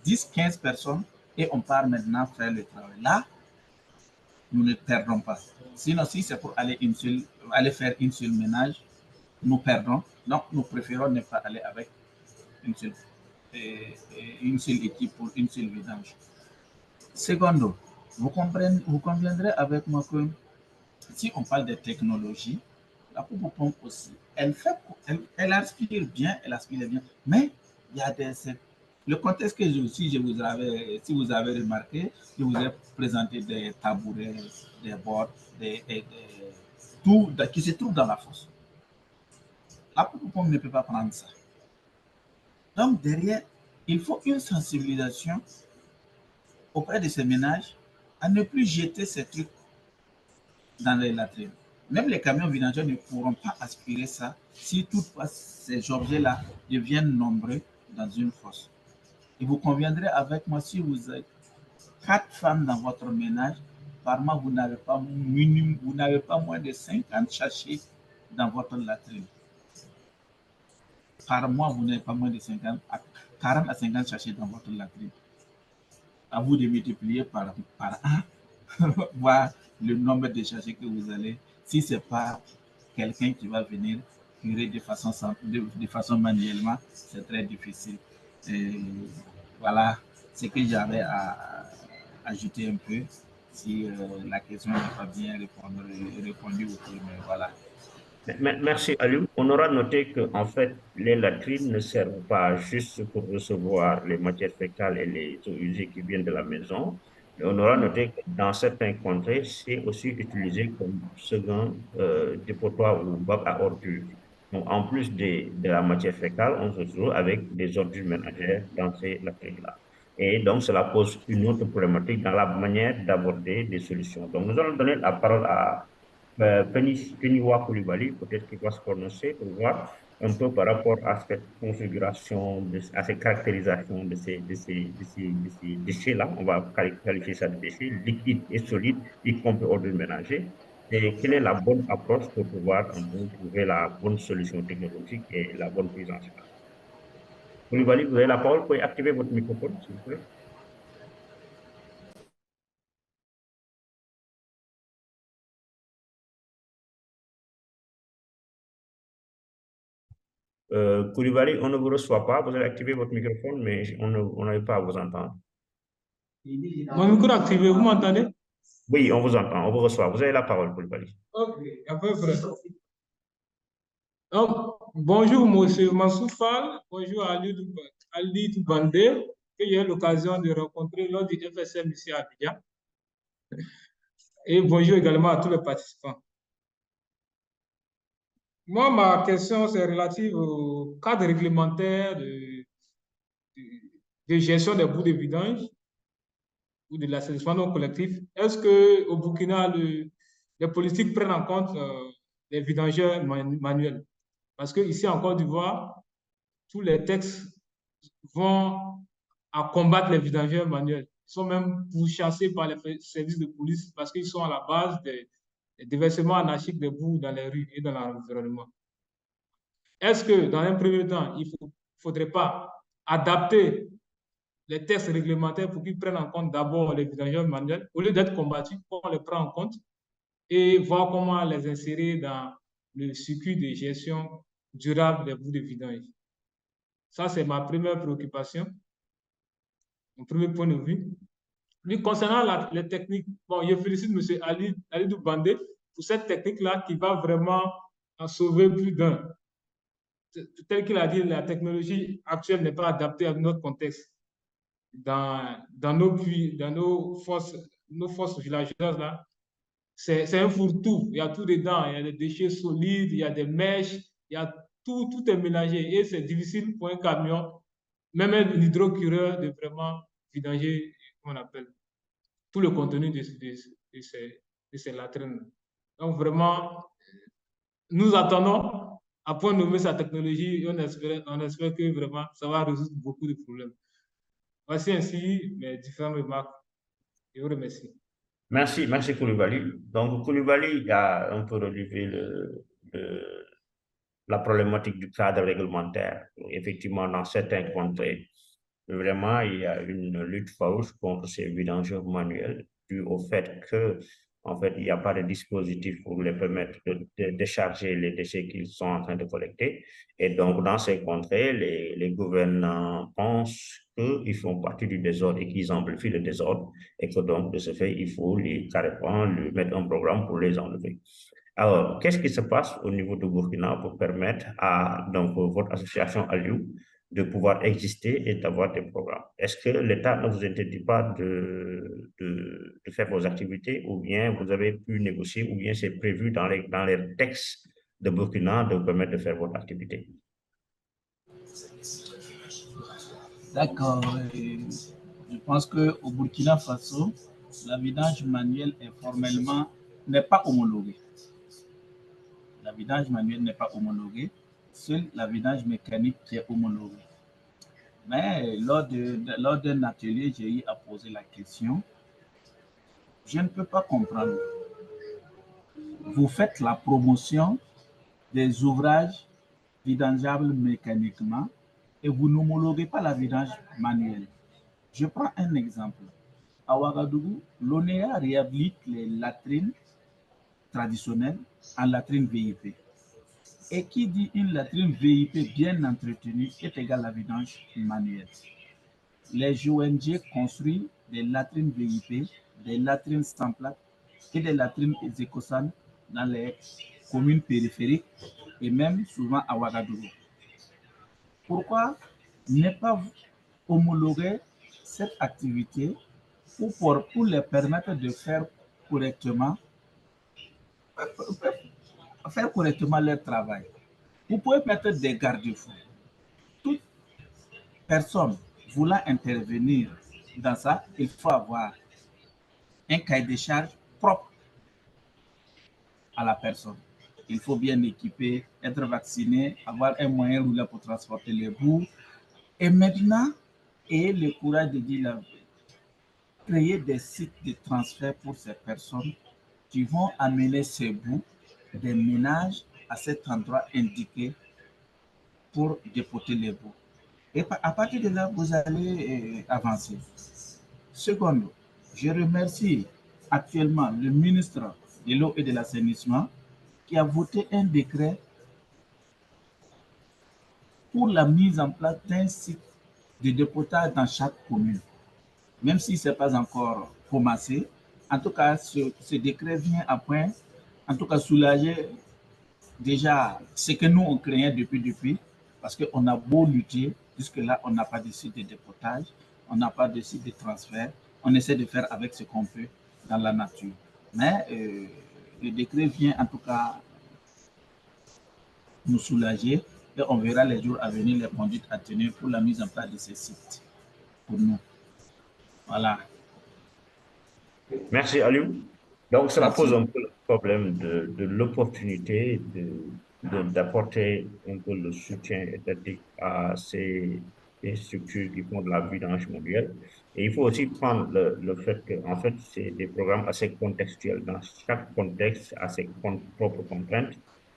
10, 15 personnes, et on part maintenant faire le travail. Là, nous ne perdons pas. Sinon, si c'est pour aller faire une seule ménage, nous perdons. Donc, nous préférons ne pas aller avec une seule équipe pour une seule vidange. Secondo, vous conviendrez avec moi que si on parle de technologie, la pompe aussi, elle aspire bien, mais il y a le contexte que si vous avez remarqué, je vous ai présenté des tabourets, des bords, tout qui se trouve dans la fosse. La pompe ne peut pas prendre ça. Donc derrière, il faut une sensibilisation auprès de ces ménages à ne plus jeter ces trucs dans les latrines. Même les camions vidangeurs ne pourront pas aspirer ça si toutefois ces objets-là deviennent nombreux dans une fosse. Et vous conviendrez avec moi, si vous êtes 4 femmes dans votre ménage, par mois, vous n'avez pas moins de 50 sachets dans votre latrine. Par mois, vous n'avez pas moins de 40 à 50 sachets dans votre latrine. À vous de multiplier par 1, voir le nombre de sachets que vous allez, si ce n'est pas quelqu'un qui va venir curer de façon manuellement, c'est très difficile. Et voilà ce que j'avais à ajouter un peu, si la question n'est pas bien répondue, mais voilà. Merci Aliou. On aura noté que en fait, les latrines ne servent pas juste pour recevoir les matières fécales et les eaux usées qui viennent de la maison. Mais on aura noté que dans certains contrées, c'est aussi utilisé comme second dépotoir ou bac à ordures. Donc, en plus de la matière fécale, on se trouve avec des ordures ménagères dans ces latrines-là. Et donc, cela pose une autre problématique dans la manière d'aborder des solutions. Donc, nous allons donner la parole à Peniwa Koulibaly, peut-être qu'il va se prononcer pour voir un peu par rapport à cette configuration, à cette caractérisation de ces déchets-là. On va qualifier ça de déchets liquides et solides, y compris ordures ménagers. Et quelle est la bonne approche pour pouvoir trouver la bonne solution technologique et la bonne prise en charge? Koulibaly, vous avez la parole, vous pouvez activer votre microphone, s'il vous plaît. Koulibaly, on ne vous reçoit pas. Vous avez activé votre microphone, mais on n'arrive pas à vous entendre. Mon micro activé, vous m'entendez? Oui, on vous entend, on vous reçoit. Vous avez la parole, Koulibaly. Ok, à peu près. Donc, bonjour, monsieur Mansour Fall. Bonjour à Ali Bandé, que j'ai eu l'occasion de rencontrer lors du FSM ici à Abidjan. Et bonjour également à tous les participants. Moi, ma question, c'est relative au cadre réglementaire de gestion des boues de vidange ou de l'assainissement non collectif. Est-ce qu'au Burkina, les politiques prennent en compte les vidangeurs manuels? Parce qu'ici, en Côte d'Ivoire, tous les textes vont à combattre les vidangeurs manuels. Ils sont même pourchassés par les services de police parce qu'ils sont à la base des déversements anarchiques de boue dans les rues et dans l'environnement. Est-ce que, dans un premier temps, il ne faudrait pas adapter les textes réglementaires pour qu'ils prennent en compte d'abord les vidangeurs manuels, au lieu d'être combattus, on les prend en compte et voir comment les insérer dans le circuit de gestion durable des boues de vidange. Ça, c'est ma première préoccupation, mon premier point de vue. Puis, concernant les techniques, bon, je félicite M. Alidou Bandé pour cette technique-là qui va vraiment en sauver plus d'un. Tel qu'il a dit, la technologie actuelle n'est pas adaptée à notre contexte. Dans nos forces villageoises, là, c'est un fourre-tout. Il y a tout dedans. Il y a des déchets solides, il y a des mèches, il y a tout est mélangé. Et c'est difficile pour un camion, même un hydrocureur, de vraiment vidanger, comment on appelle, tout le contenu de ces latrines. Donc, vraiment, nous attendons à point nommer sa technologie et on espère que vraiment ça va résoudre beaucoup de problèmes. Voici ainsi mes différentes remarques. Je vous remercie. Merci Koulibaly. Donc Koulibaly a un peu relevé la problématique du cadre réglementaire. Effectivement, dans certains contrées, vraiment, il y a une lutte farouche contre ces vidangeurs manuels dû au fait que, en fait, il n'y a pas de dispositif pour les permettre de décharger les déchets qu'ils sont en train de collecter. Et donc, dans ces contrées, les gouvernants pensent qu'ils font partie du désordre et qu'ils amplifient le désordre et que donc, de ce fait, il faut carrément lui mettre un programme pour les enlever. Alors, qu'est-ce qui se passe au niveau de Burkina pour permettre à donc, votre association Aliou de pouvoir exister et d'avoir des programmes? Est-ce que l'État ne vous interdit pas de faire vos activités ou bien vous avez pu négocier ou bien c'est prévu dans les textes de Burkina de vous permettre de faire votre activité? D'accord. Je pense qu'au Burkina Faso, la vidange manuelle n'est pas homologuée. La vidange manuelle n'est pas homologuée. Seule la vidange mécanique qui est homologuée. Mais lors d'un atelier, j'ai eu à poser la question. Je ne peux pas comprendre. Vous faites la promotion des ouvrages vidangeables mécaniquement et vous n'homologuez pas la vidange manuelle. Je prends un exemple. À Ouagadougou, l'ONEA réhabilite les latrines traditionnelles en latrines VIP. Et qui dit une latrine VIP bien entretenue est égale à la vidange manuelle. Les ONG construisent des latrines VIP, des latrines sans plate et des latrines écosan dans les communes périphériques et même souvent à Ouagadougou. Pourquoi ne pas homologuer cette activité pour les permettre de faire correctement leur travail? Vous pouvez mettre des garde-fous. Toute personne voulant intervenir dans ça, il faut avoir un cahier de charge propre à la personne. Il faut bien équiper, être vacciné, avoir un moyen roulant pour transporter les boues. Et maintenant, ayez le courage de dire créer des sites de transfert pour ces personnes qui vont amener ces boues des ménages à cet endroit indiqué pour dépoter les boues. Et à partir de là, vous allez avancer. Secondo, je remercie actuellement le ministre de l'eau et de l'assainissement qui a voté un décret pour la mise en place d'un site de dépotage dans chaque commune. Même si ce n'est pas encore commencé, en tout cas, ce décret vient à point, en tout cas soulager déjà ce que nous on craignait depuis, parce qu'on a beau lutter, jusque-là, on n'a pas de site de dépotage, on n'a pas de site de transfert, on essaie de faire avec ce qu'on peut. dans la nature. Mais le décret vient en tout cas nous soulager et on verra les jours à venir les conduites à tenir pour la mise en place de ces sites pour nous. Voilà. Merci Aliou. Donc cela pose un peu le problème de l'opportunité d'apporter un peu le soutien étatique à ces structures qui font de la vidange mondiale. Et il faut aussi prendre le fait que, en fait, c'est des programmes assez contextuels. Dans chaque contexte a ses propres contraintes.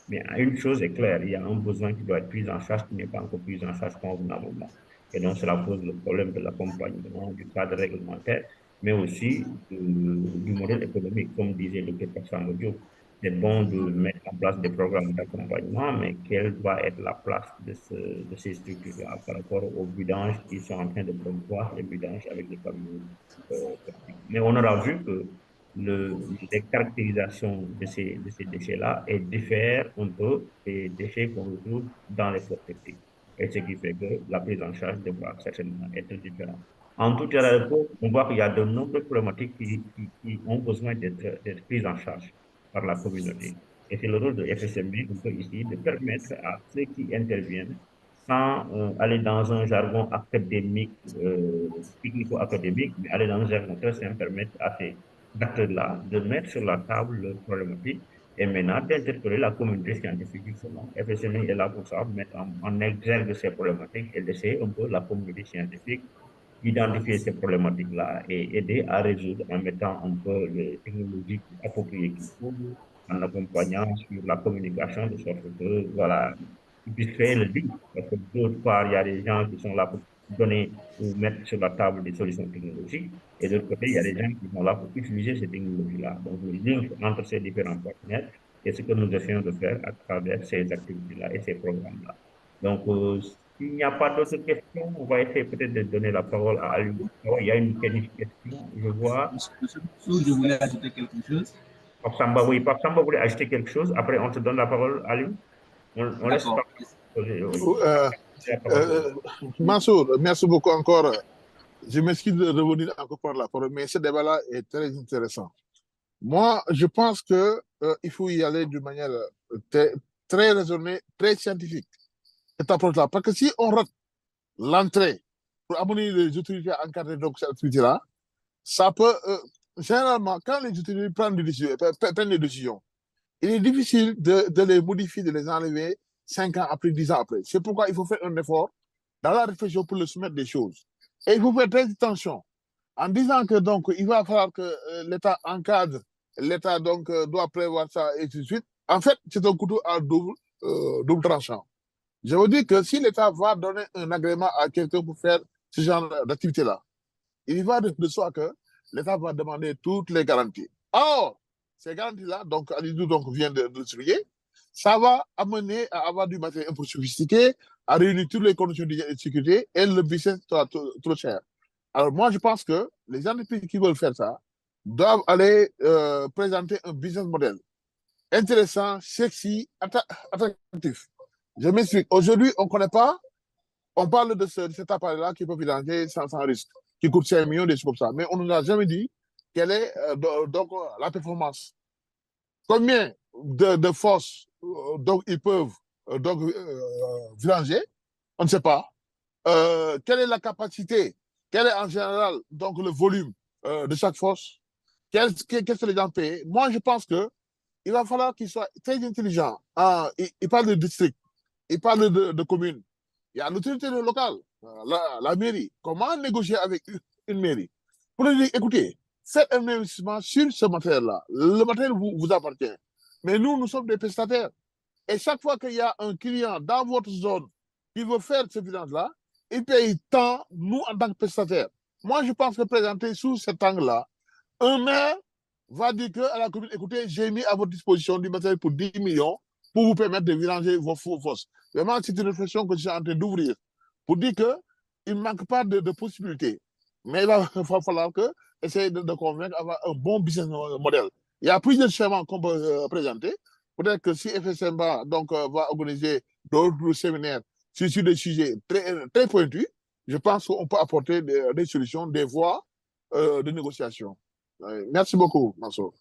Mais une chose est claire, il y a un besoin qui doit être pris en charge qui n'est pas encore pris en charge convenablement. Et donc, cela pose le problème de l'accompagnement, du cadre réglementaire, mais aussi du modèle économique. Comme disait le Dr Samba Diop, c'est bon de mettre en place des programmes d'accompagnement, mais quelle va être la place de ces structures-là par rapport aux vidanges qui sont en train de promouvoir les vidanges avec des camions plastiques. Mais on aura vu que les caractérisations de ces déchets-là diffèrent un peu des déchets qu'on retrouve dans les flottes septiques. Et ce qui fait que la prise en charge devra certainement être différente. En tout cas, on voit qu'il y a de nombreuses problématiques qui ont besoin d'être prises en charge par la communauté. Et c'est le rôle de FSMB, un peu ici, de permettre à ceux qui interviennent, sans aller dans un jargon académique, technico-académique, mais aller dans un jargon très simple, permettre à ces acteurs-là de mettre sur la table leurs problématiques et maintenant d'interpeller la communauté scientifique justement. FSMI est là pour ça, mettre en exergue ces problématiques et laisser un peu la communauté scientifique identifier ces problématiques-là et aider à résoudre en mettant un peu les technologies appropriées qu'il faut, en accompagnant sur la communication de sorte que, voilà, ils puissent créer le lien. Parce que d'autre part, il y a des gens qui sont là pour donner ou mettre sur la table des solutions technologiques, et d'autre côté, il y a des gens qui sont là pour utiliser ces technologies-là. Donc, le lien entre ces différents partenaires, c'est ce que nous essayons de faire à travers ces activités-là et ces programmes-là. Donc, s'il n'y a pas d'autres questions, on va essayer peut-être de donner la parole à Aliou. Oh, il y a une question, je vois. Monsieur, je voulais ajouter quelque chose. Pape Samba, oui, Pape Samba voulait ajouter quelque chose. Après, on te donne la parole, Aliou. On laisse pas. Mansour, merci beaucoup encore. Je m'excuse de revenir encore par la parole, mais ce débat-là est très intéressant. Moi, je pense qu'il faut y aller d'une manière très raisonnée, très scientifique, cette approche-là. Parce que si on rate l'entrée pour amener les autorités à encadrer donc cette activité-là, ça peut, généralement, quand les autorités prennent des décisions, il est difficile de les modifier, de les enlever 5 ans après, 10 ans après. C'est pourquoi il faut faire un effort dans la réflexion pour le soumettre des choses. Et il faut faire très attention en disant que donc il va falloir que l'État encadre, l'État donc doit prévoir ça et ainsi de suite. En fait, c'est un couteau à double tranchant. Je veux dire que si l'État va donner un agrément à quelqu'un pour faire ce genre d'activité-là, il va de soi que l'État va demander toutes les garanties. Or, ces garanties-là, donc Alidou vient de le souligner, ça va amener à avoir du matériel un peu sophistiqué, à réunir toutes les conditions de sécurité et le business sera trop cher. Alors moi, je pense que les entreprises qui veulent faire ça doivent aller présenter un business model intéressant, sexy, attractif. Je m'explique. Aujourd'hui, on ne connaît pas, on parle de cet appareil-là qui peut financer sans risque, qui coûte 5 millions, des choses comme ça. Mais on ne nous a jamais dit quelle est donc la performance. Combien de forces donc ils peuvent vidanger, on ne sait pas. Quelle est la capacité, quel est en général donc le volume de chaque force, qu'est-ce que les gens payent. Moi, je pense qu'il va falloir qu'ils soient très intelligents. Il parle de district, il parle de communes. Il y a l'autorité locale, la mairie. Comment négocier avec une mairie pour lui dire, écoutez, faites un investissement sur ce matériel-là. Le matériel vous appartient. Mais nous sommes des prestataires. Et chaque fois qu'il y a un client dans votre zone qui veut faire ce finance-là, il paye tant, nous, en tant que prestataires. Moi, je pense que présenter sous cet angle-là, un maire va dire à la commune, écoutez, j'ai mis à votre disposition du matériel pour 10 millions pour vous permettre de vidanger vos fosses. Vraiment, c'est une réflexion que je suis en train d'ouvrir pour dire qu'il ne manque pas de possibilités. Mais il va falloir essayer de convaincre d'avoir un bon business model. Il y a plusieurs schémas qu'on peut présenter. Peut-être que si FSMBA va organiser d'autres séminaires sur des sujets très pointus, je pense qu'on peut apporter des solutions, des voies de négociation. Merci beaucoup, Mansour.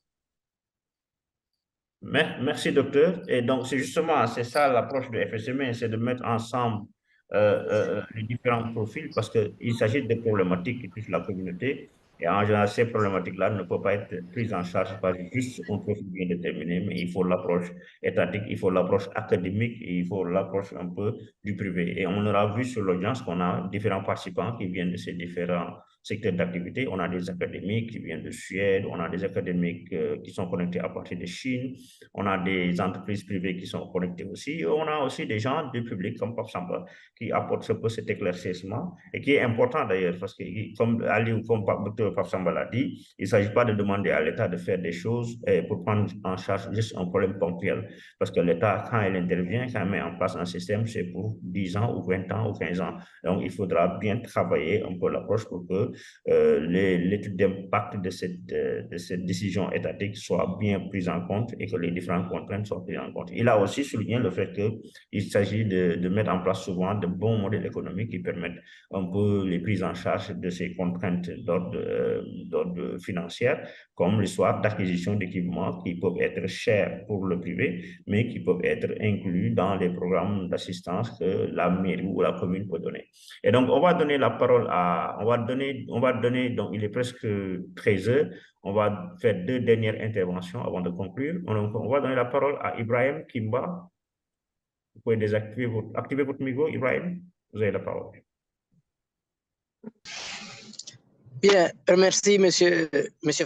Merci, docteur. Et donc, c'est ça l'approche de FSM, c'est de mettre ensemble les différents profils parce qu'il s'agit de problématiques qui touchent la communauté. Et en général, ces problématiques-là ne peuvent pas être prises en charge par juste un profil bien déterminé, mais il faut l'approche étatique, il faut l'approche académique, et il faut l'approche un peu du privé. Et on aura vu sur l'audience qu'on a différents participants qui viennent de ces différents secteurs d'activité. On a des académiques qui viennent de Suède, on a des académiques qui sont connectés à partir de Chine, on a des entreprises privées qui sont connectées aussi, et on a aussi des gens du public comme Pape Samba qui apportent un peu cet éclaircissement et qui est important d'ailleurs parce que comme Ali ou comme Pape Samba l'a dit, il ne s'agit pas de demander à l'État de faire des choses pour prendre en charge juste un problème ponctuel parce que l'État, quand il intervient, quand il met en place un système, c'est pour 10 ans ou 20 ans ou 15 ans. Donc, il faudra bien travailler un peu l'approche pour que l'étude d'impact de cette décision étatique soit bien prise en compte et que les différentes contraintes soient prises en compte. Il a aussi souligné le fait qu'il s'agit de mettre en place souvent de bons modèles économiques qui permettent un peu les prises en charge de ces contraintes d'ordre financier, comme l'histoire d'acquisition d'équipements qui peuvent être chers pour le privé, mais qui peuvent être inclus dans les programmes d'assistance que la mairie ou la commune peut donner. Et donc, on va donner la parole on va donner, donc il est presque 13 heures, on va faire 2 dernières interventions avant de conclure. On va donner la parole à Ibrahim Kimba. Vous pouvez activer votre micro, Ibrahim. Vous avez la parole. Bien, merci, monsieur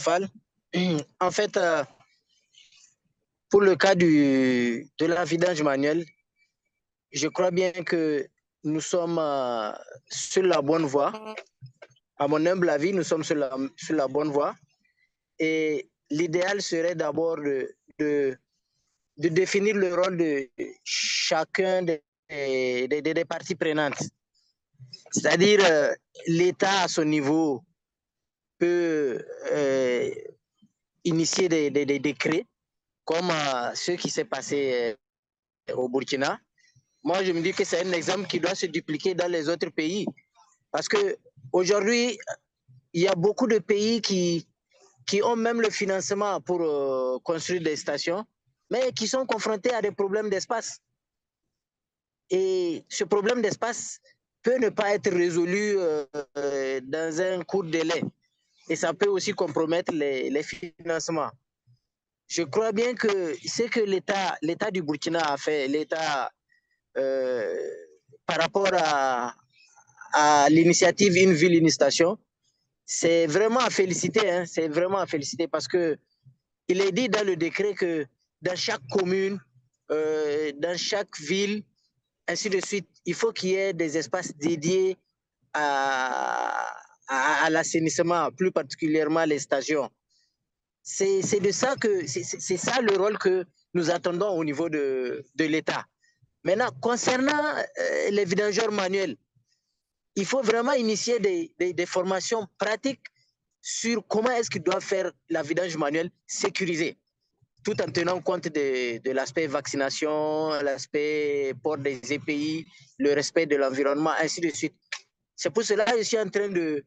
Fall. En fait, pour le cas de la vidange manuelle, je crois bien que nous sommes sur la bonne voie. À mon humble avis, nous sommes sur la bonne voie. Et l'idéal serait d'abord de définir le rôle de chacun des parties prenantes. C'est-à-dire, l'État à son niveau peut initier des décrets comme ce qui s'est passé au Burkina. Moi, je me dis que c'est un exemple qui doit se dupliquer dans les autres pays. Parce qu'aujourd'hui, il y a beaucoup de pays qui ont même le financement pour construire des stations, mais qui sont confrontés à des problèmes d'espace. Et ce problème d'espace peut ne pas être résolu dans un court délai. Et ça peut aussi compromettre les financements. Je crois bien que ce que l'État du Burkina a fait, l'État par rapport à l'initiative Une ville, une station, c'est vraiment à féliciter. Hein, c'est vraiment à féliciter parce qu'il est dit dans le décret que dans chaque commune, dans chaque ville, ainsi de suite, il faut qu'il y ait des espaces dédiés à l'assainissement, plus particulièrement les stations. C'est ça le rôle que nous attendons au niveau de l'État. Maintenant, concernant les vidangeurs manuels, il faut vraiment initier des formations pratiques sur comment est-ce qu'ils doivent faire la vidange manuelle sécurisée, tout en tenant compte de l'aspect vaccination, l'aspect port des EPI, le respect de l'environnement, ainsi de suite. C'est pour cela que je suis en train de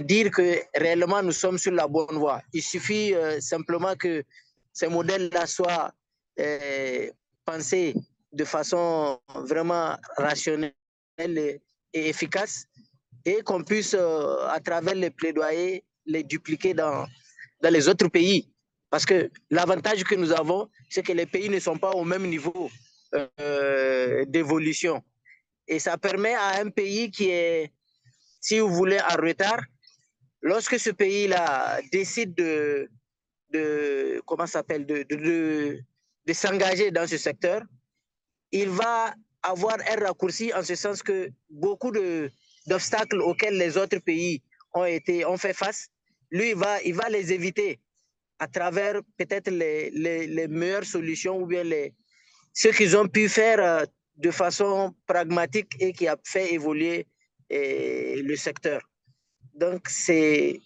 dire que réellement nous sommes sur la bonne voie. Il suffit simplement que ces modèles-là soient pensés de façon vraiment rationnelle et efficace et qu'on puisse, à travers les plaidoyers, les dupliquer dans les autres pays. Parce que l'avantage que nous avons, c'est que les pays ne sont pas au même niveau d'évolution. Et ça permet à un pays qui est, si vous voulez, en retard, lorsque ce pays-là décide de s'engager dans ce secteur, il va avoir un raccourci en ce sens que beaucoup d'obstacles auxquels les autres pays ont fait face, lui, il va les éviter à travers peut-être les meilleures solutions ou bien ce qu'ils ont pu faire de façon pragmatique et qui a fait évoluer le secteur. Donc, c'est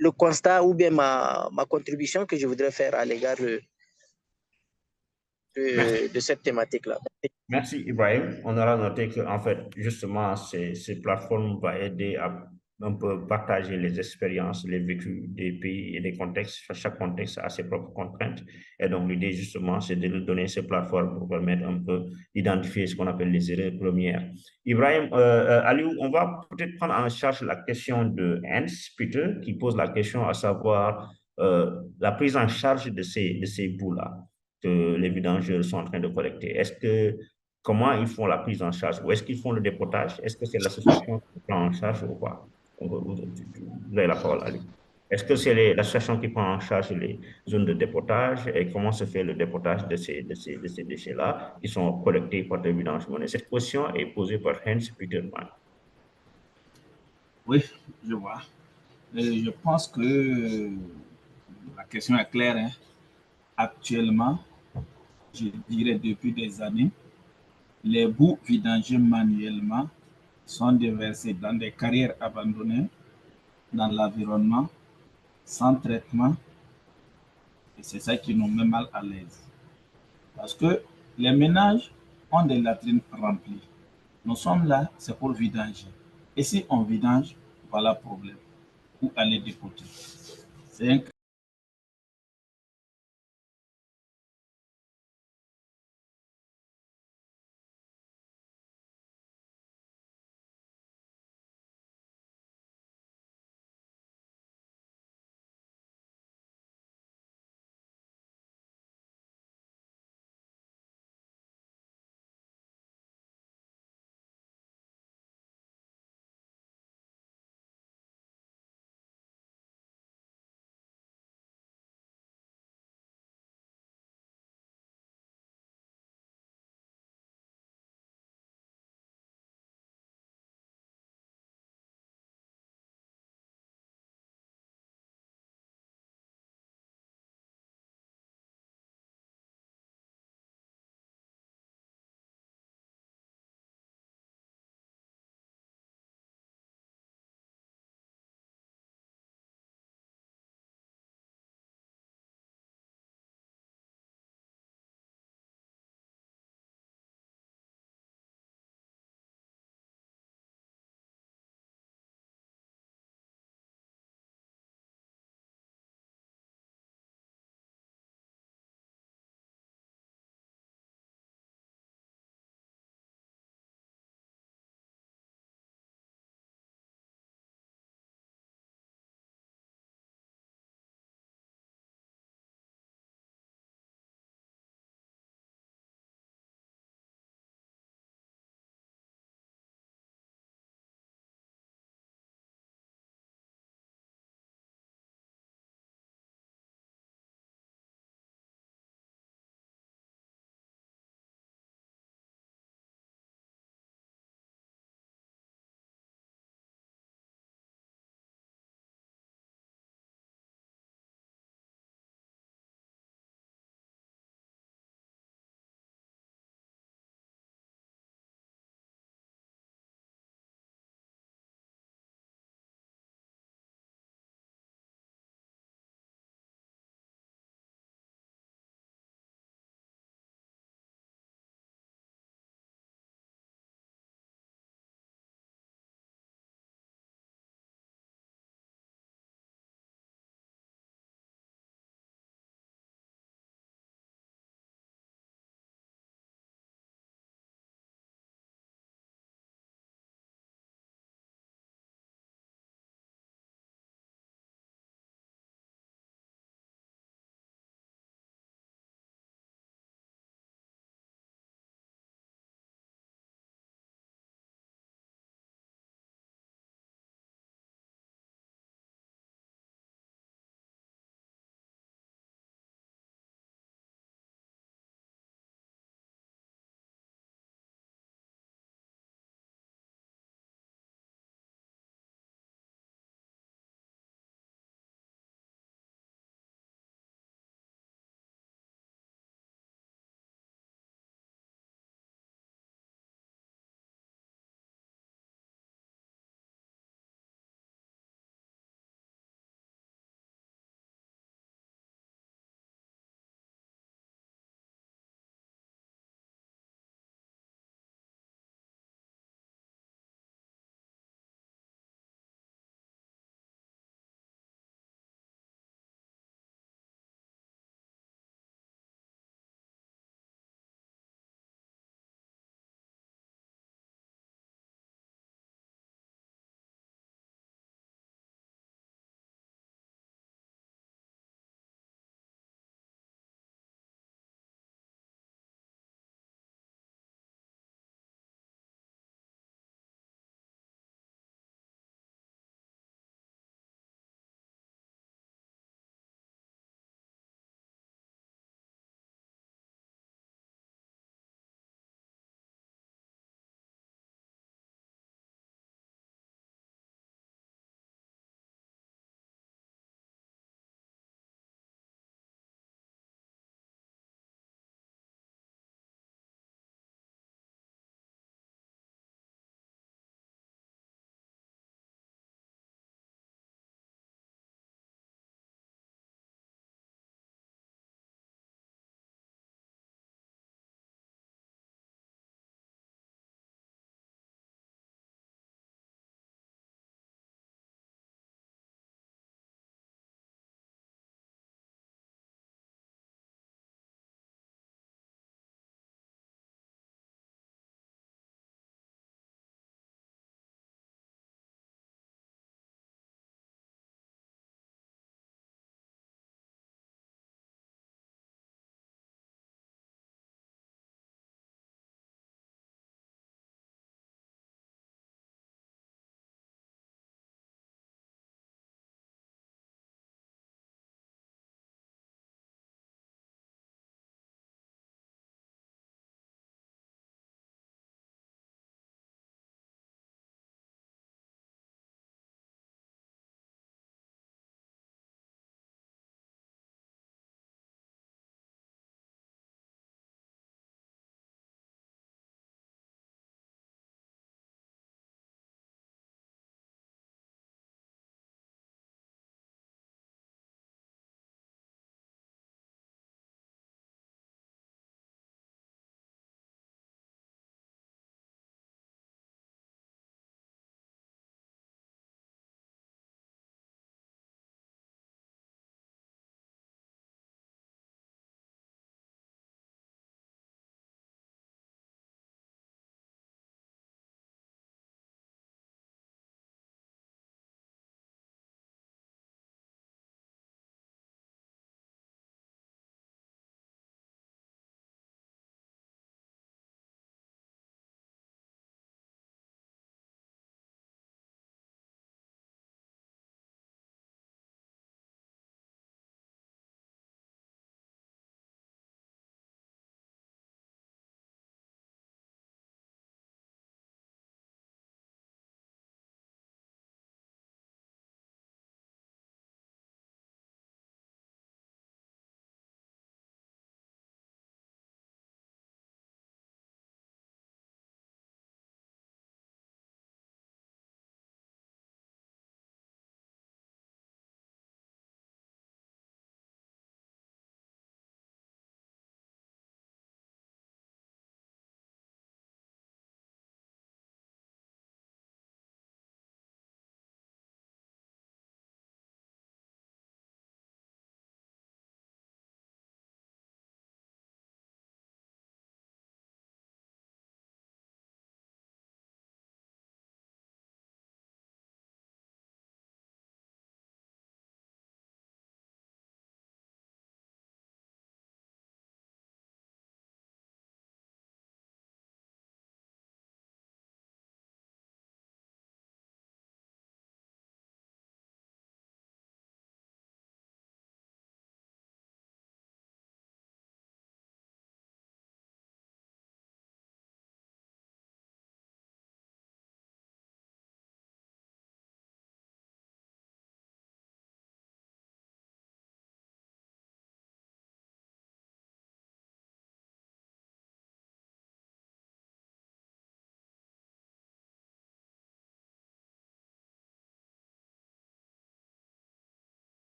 le constat ou bien ma contribution que je voudrais faire à l'égard de cette thématique-là. Merci Ibrahim. On aura noté que en fait, justement, ces plateformes vont aider à on peut partager les expériences, les vécus des pays et des contextes. Chaque contexte a ses propres contraintes. Et donc, l'idée, justement, c'est de lui donner ces plateformes pour permettre un peu d'identifier ce qu'on appelle les erreurs premières. Ibrahim, Aliou, on va peut-être prendre en charge la question de Hans-Peter, qui pose la question à savoir la prise en charge de ces bouts-là que les vidangeurs sont en train de collecter. Comment ils font la prise en charge? Ou est-ce qu'ils font le dépotage? Est-ce que c'est l'association qui prend en charge ou pas? Vous avez la parole, Ali. Est-ce que c'est l'association qui prend en charge les zones de dépotage et comment se fait le dépotage de ces déchets-là qui sont collectés par des vidangements? Cette question est posée par Hans Peterman. Oui, je vois. Je pense que la question est claire. Hein. Actuellement, je dirais depuis des années, les bouts vidangés manuellement sont déversés dans des carrières abandonnées, dans l'environnement, sans traitement. Et c'est ça qui nous met mal à l'aise. Parce que les ménages ont des latrines remplies. Nous sommes là, c'est pour vidanger. Et si on vidange, voilà le problème. Où aller dépoter? C'est un